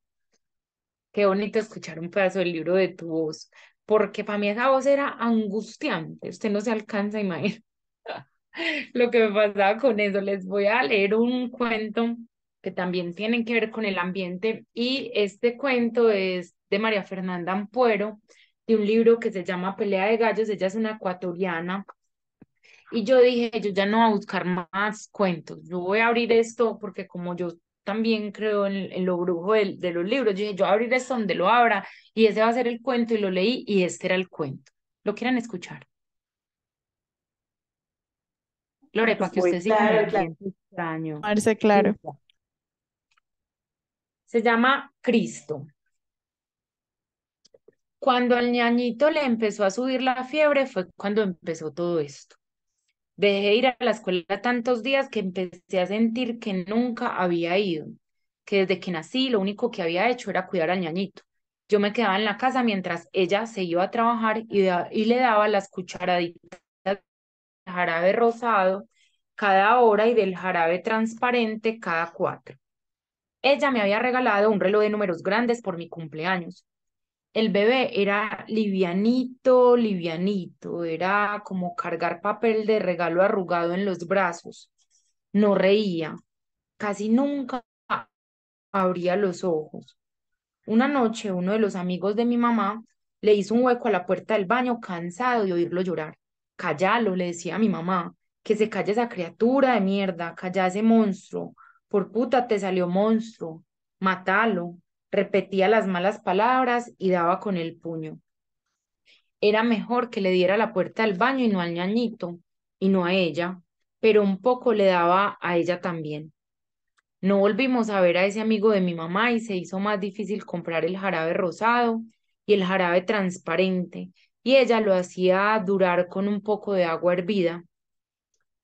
escuchar un pedazo del libro de tu voz, porque para mí esa voz era angustiante, usted no se alcanza a imaginar lo que me pasaba con eso. Les voy a leer un cuento que también tiene que ver con el ambiente, y este cuento es de María Fernanda Ampuero, de un libro que se llama Pelea de Gallos. Ella es una ecuatoriana, y yo dije, yo ya no voy a buscar más cuentos, yo voy a abrir esto porque como yo también creo en lo brujo de los libros, yo dije, yo voy a abrir esto donde lo abra y ese va a ser el cuento, y lo leí y este era el cuento. ¿Lo quieren escuchar? Lore, para que Muy usted siga en el Claro, claro. ambiente extraño. Marce, claro. Listo. Se llama Cristo. Cuando al ñañito le empezó a subir la fiebre fue cuando empezó todo esto. Dejé de ir a la escuela tantos días que empecé a sentir que nunca había ido, que desde que nací lo único que había hecho era cuidar al ñañito. Yo me quedaba en la casa mientras ella se iba a trabajar y le daba las cucharaditas de jarabe rosado cada hora y del jarabe transparente cada 4. Ella me había regalado un reloj de números grandes por mi cumpleaños. El bebé era livianito, livianito, era como cargar papel de regalo arrugado en los brazos. No reía, casi nunca abría los ojos. Una noche, uno de los amigos de mi mamá le hizo un hueco a la puerta del baño, cansado de oírlo llorar. Cállalo, le decía a mi mamá, que se calle esa criatura de mierda, calla ese monstruo. Por puta te salió monstruo. Mátalo. Repetía las malas palabras y daba con el puño. Era mejor que le diera la puerta del baño y no al ñañito, y no a ella, pero un poco le daba a ella también. No volvimos a ver a ese amigo de mi mamá y se hizo más difícil comprar el jarabe rosado y el jarabe transparente, y ella lo hacía durar con un poco de agua hervida.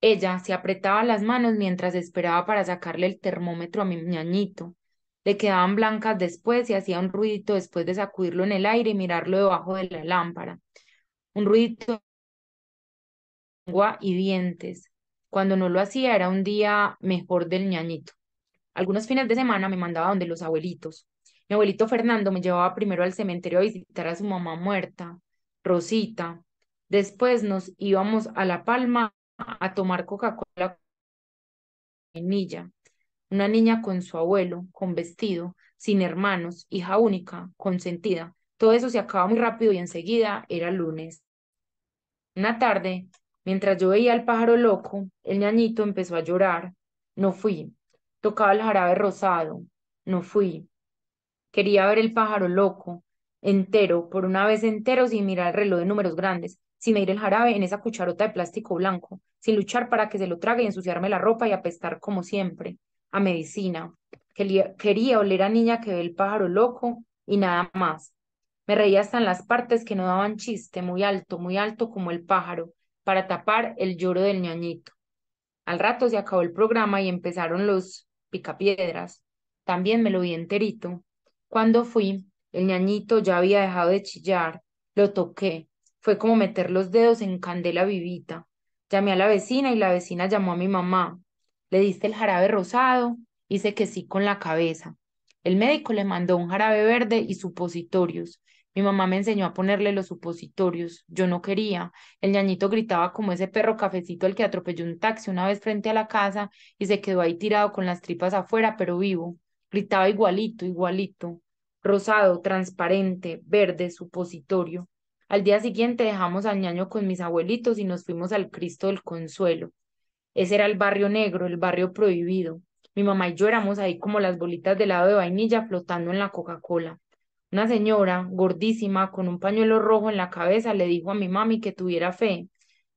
Ella se apretaba las manos mientras esperaba para sacarle el termómetro a mi ñañito. Le quedaban blancas después y hacía un ruidito después de sacudirlo en el aire y mirarlo debajo de la lámpara. Un ruidito de lengua y dientes. Cuando no lo hacía era un día mejor del ñañito. Algunos fines de semana me mandaba donde los abuelitos. Mi abuelito Fernando me llevaba primero al cementerio a visitar a su mamá muerta, Rosita. Después nos íbamos a La Palma a tomar Coca-Cola con Nilla, una niña con su abuelo, con vestido, sin hermanos, hija única, consentida. Todo eso se acaba muy rápido y enseguida era lunes. Una tarde, mientras yo veía al pájaro loco, el ñañito empezó a llorar. No fui. Tocaba el jarabe rosado. No fui. Quería ver el pájaro loco, entero, por una vez entero, sin mirar el reloj de números grandes, sin medir el jarabe en esa cucharota de plástico blanco, sin luchar para que se lo trague y ensuciarme la ropa y apestar como siempre, a medicina. Quería oler a niña que ve el pájaro loco y nada más. Me reía hasta en las partes que no daban chiste, muy alto como el pájaro, para tapar el lloro del ñañito. Al rato se acabó el programa y empezaron los picapiedras. También me lo vi enterito. Cuando fui, el ñañito ya había dejado de chillar. Lo toqué. Fue como meter los dedos en candela vivita. Llamé a la vecina y la vecina llamó a mi mamá. ¿Le diste el jarabe rosado? Hice que sí con la cabeza. El médico le mandó un jarabe verde y supositorios. Mi mamá me enseñó a ponerle los supositorios. Yo no quería. El ñañito gritaba como ese perro cafecito al que atropelló un taxi una vez frente a la casa y se quedó ahí tirado con las tripas afuera, pero vivo. Gritaba igualito, igualito. Rosado, transparente, verde, supositorio. Al día siguiente dejamos al ñaño con mis abuelitos y nos fuimos al Cristo del Consuelo. Ese era el barrio negro, el barrio prohibido. Mi mamá y yo éramos ahí como las bolitas de helado de vainilla flotando en la Coca-Cola. Una señora, gordísima, con un pañuelo rojo en la cabeza, le dijo a mi mami que tuviera fe.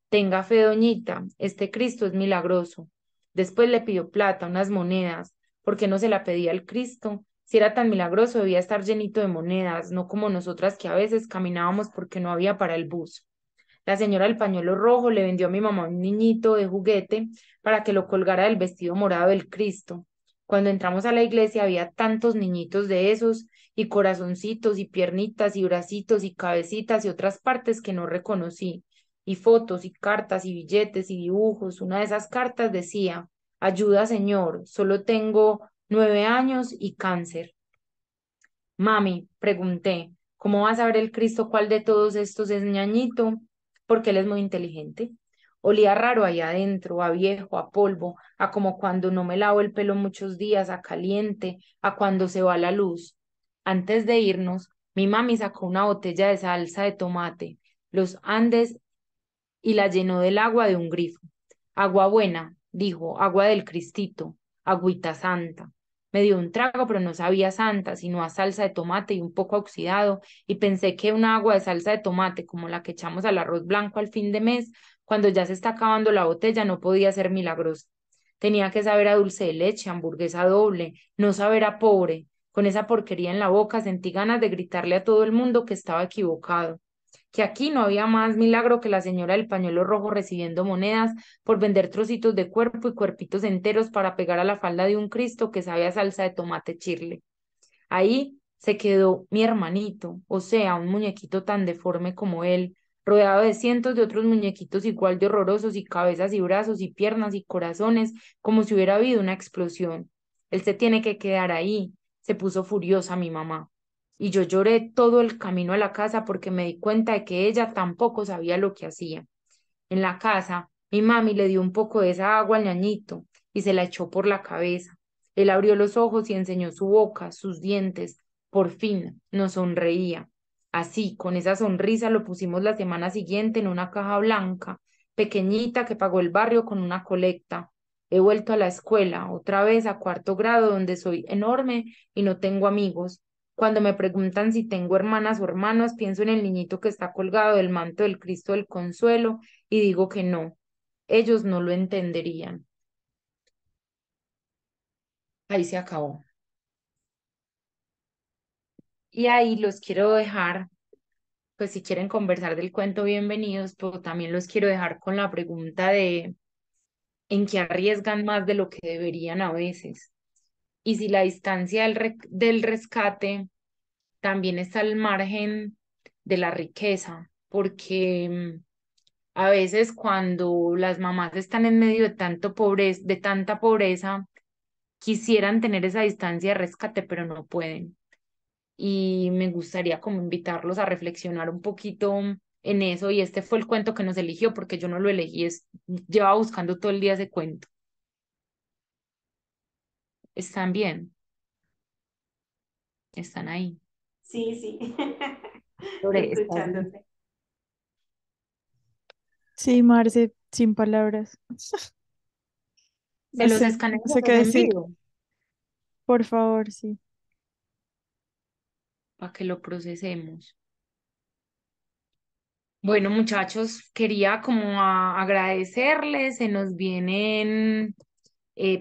Tenga fe, doñita, este Cristo es milagroso. Después le pidió plata, unas monedas. ¿Por qué no se la pedía al Cristo? Si era tan milagroso, debía estar llenito de monedas, no como nosotras que a veces caminábamos porque no había para el bus. La señora del pañuelo rojo le vendió a mi mamá un niñito de juguete para que lo colgara del vestido morado del Cristo. Cuando entramos a la iglesia había tantos niñitos de esos, y corazoncitos, y piernitas, y bracitos, y cabecitas, y otras partes que no reconocí, y fotos, y cartas, y billetes, y dibujos. Una de esas cartas decía: Ayuda, Señor, solo tengo 9 años y cáncer. Mami, pregunté, ¿cómo va a saber el Cristo cuál de todos estos es ñañito? Porque él es muy inteligente. Olía raro ahí adentro, a viejo, a polvo, a como cuando no me lavo el pelo muchos días, a caliente, a cuando se va la luz. Antes de irnos, mi mami sacó una botella de salsa de tomate, los Andes, y la llenó del agua de un grifo. Agua buena, dijo, agua del Cristito, agüita santa. Me dio un trago, pero no sabía santa, sino a salsa de tomate y un poco oxidado, y pensé que una agua de salsa de tomate, como la que echamos al arroz blanco al fin de mes, cuando ya se está acabando la botella, no podía ser milagrosa. Tenía que saber a dulce de leche, hamburguesa doble, no saber a pobre. Con esa porquería en la boca sentí ganas de gritarle a todo el mundo que estaba equivocado, que aquí no había más milagro que la señora del pañuelo rojo recibiendo monedas por vender trocitos de cuerpo y cuerpitos enteros para pegar a la falda de un Cristo que sabía salsa de tomate chirle. Ahí se quedó mi hermanito, o sea, un muñequito tan deforme como él, rodeado de cientos de otros muñequitos igual de horrorosos y cabezas y brazos y piernas y corazones, como si hubiera habido una explosión. Él se tiene que quedar ahí. Se puso furiosa mi mamá. Y yo lloré todo el camino a la casa porque me di cuenta de que ella tampoco sabía lo que hacía. En la casa, mi mami le dio un poco de esa agua al ñañito y se la echó por la cabeza. Él abrió los ojos y enseñó su boca, sus dientes. Por fin nos sonreía. Así, con esa sonrisa, lo pusimos la semana siguiente en una caja blanca, pequeñita, que pagó el barrio con una colecta. He vuelto a la escuela, otra vez a cuarto grado, donde soy enorme y no tengo amigos. Cuando me preguntan si tengo hermanas o hermanos, pienso en el niñito que está colgado del manto del Cristo del Consuelo y digo que no, ellos no lo entenderían. Ahí se acabó. Y ahí los quiero dejar, pues si quieren conversar del cuento, bienvenidos, pero también los quiero dejar con la pregunta de en qué arriesgan más de lo que deberían a veces. Y si la distancia del rescate también está al margen de la riqueza, porque a veces cuando las mamás están en medio de tanta pobreza, quisieran tener esa distancia de rescate, pero no pueden. Y me gustaría como invitarlos a reflexionar un poquito en eso. Y este fue el cuento que nos eligió, porque yo no lo elegí, llevaba buscando todo el día ese cuento. ¿Están bien? ¿Están ahí? Sí, sí, ¿Estás bien? escuchándote. Sí, Marce, sin palabras. Se No los sé, escaneo no y se sé qué los decir. envío Por favor, sí. para que lo procesemos. Bueno, muchachos, quería como agradecerles, se nos vienen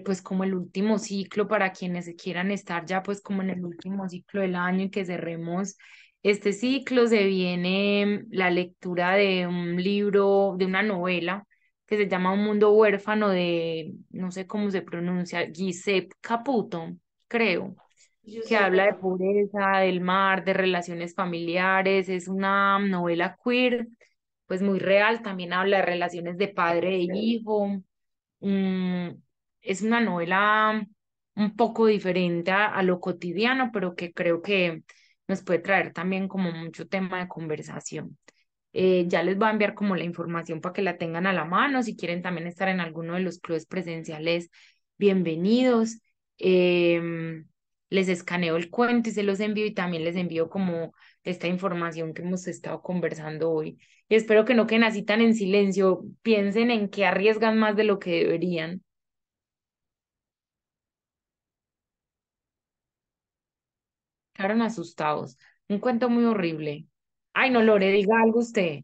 pues como el último ciclo para quienes se quieran estar ya pues como en el último ciclo del año y que cerremos este ciclo, se viene la lectura de un libro, de una novela que se llama Un mundo huérfano de, no sé cómo se pronuncia, Giuseppe Caputo, creo, que Giuseppe habla de Caputo. pobreza, del mar, de relaciones familiares, es una novela queer, pues muy real, también habla de relaciones de padre e hijo. Mm, es una novela un poco diferente a lo cotidiano, pero que creo que nos puede traer también como mucho tema de conversación. Ya les voy a enviar como la información para que la tengan a la mano. Si quieren también estar en alguno de los clubes presenciales, bienvenidos. Les escaneo el cuento y se los envío y también les envío como esta información que hemos estado conversando hoy. Y espero que no queden así tan en silencio. Piensen en que arriesgan más de lo que deberían. Quedaron asustados. Un cuento muy horrible. Ay, no, Lore, diga algo usted.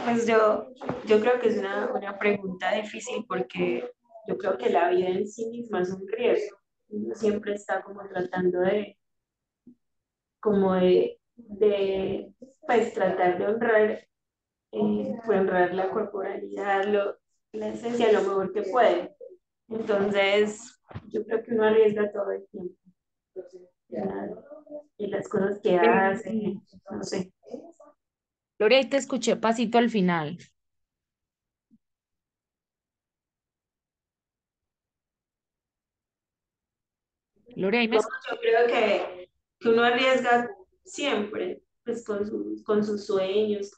Pues yo creo que es una pregunta difícil porque yo creo que la vida en sí misma es un riesgo. Uno siempre está como tratando de pues tratar de honrar la corporalidad, la esencia, lo mejor que puede. Entonces, yo creo que uno arriesga todo el tiempo. ¿Verdad? Y las cosas que hace, no sé. Lore, ahí te escuché pasito al final. Lore, ahí me No, yo creo que uno arriesga siempre, pues con sus sueños,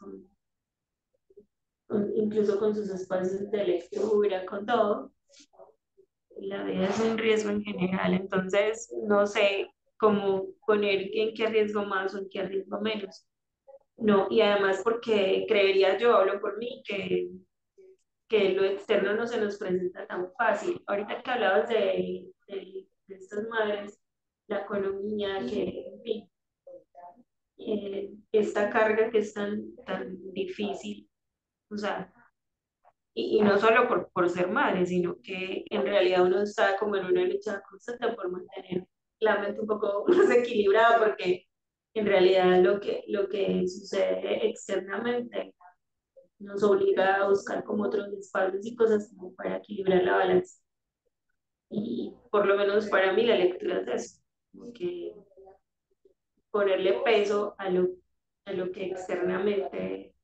incluso con sus espacios de lectura, con todo. La vida es un riesgo en general, entonces no sé cómo poner en qué arriesgo más o en qué arriesgo menos. No, y además porque creería yo, hablo por mí, que lo externo no se nos presenta tan fácil. Ahorita que hablabas de estas madres, la economía, que, en fin, esta carga que es tan difícil, o sea, y no solo por ser madre, sino que en realidad uno está como en una lucha constante por mantener la mente un poco más equilibrada, porque en realidad lo que sucede externamente nos obliga a buscar como otros espacios y cosas como para equilibrar la balanza. Y por lo menos para mí la lectura es eso, como que ponerle peso a a lo que externamente,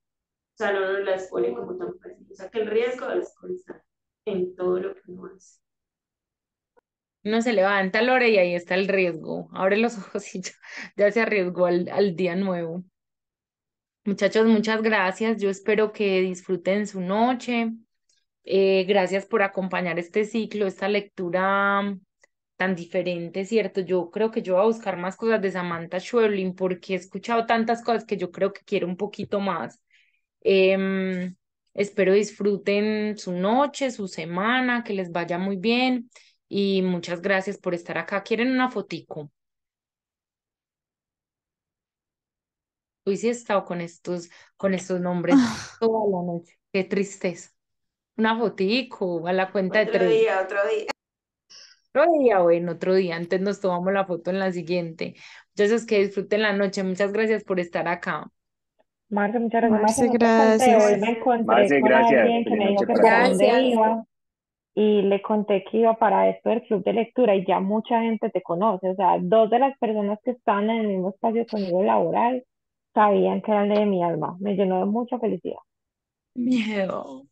o sea, no nos las pone como tan fácil. O sea, que el riesgo es constante en todo lo que uno hace. Uno se levanta, Lore, y ahí está el riesgo. Abre los ojos y ya se arriesgó al día nuevo. Muchachos, muchas gracias. Yo espero que disfruten su noche. Gracias por acompañar este ciclo, esta lectura tan diferente, ¿cierto? Yo creo que yo voy a buscar más cosas de Samantha Schweblin porque he escuchado tantas cosas que yo creo que quiero un poquito más. Em, Espero disfruten su noche, su semana, que les vaya muy bien y muchas gracias por estar acá. ¿Quieren una fotico? Hoy sí he estado con estos nombres toda la noche. Qué tristeza. Una fotico a la cuenta de Otro tres. día, otro día. Otro día, bueno, otro día. Antes nos tomamos la foto en la siguiente. Entonces, que disfruten la noche. Muchas gracias por estar acá. Marce, muchas gracias. Marce, Marce, no te conté, hoy gracias. me encontré Marce, con gracias. alguien que Feliz me dijo noche que para para todos. dónde Gracias. iba y le conté que iba para esto del club de lectura y ya mucha gente te conoce. O sea, dos de las personas que están en el mismo espacio conmigo laboral sabían que eran de mi alma. Me llenó de mucha felicidad. Miedo.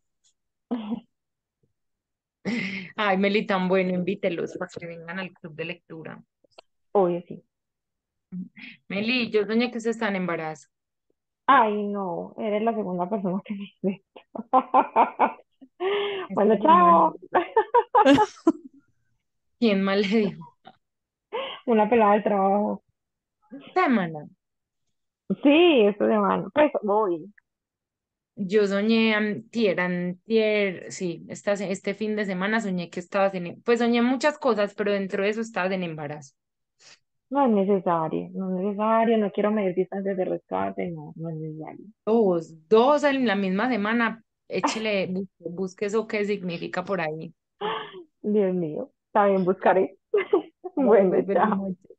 Ay, Meli, tan bueno, invítelos para que vengan al club de lectura. Obvio, sí. Meli, yo soñé que usted está en embarazo. Ay, no, eres la segunda persona que me dice esto. Esta Bueno, semana. chao. ¿Quién más le dijo? Una pelada del trabajo. Semana. Sí, esta semana. Pues voy. Yo soñé antier, sí, este fin de semana soñé que estabas pues soñé muchas cosas, pero dentro de eso estabas en embarazo. No es necesario, no es necesario, no quiero medir distancias de rescate, no, no es necesario. Dos en la misma semana, échele, busque eso qué significa por ahí. Dios mío, está bien, buscaré. Ay, Bueno, pues, feliz chao. noche.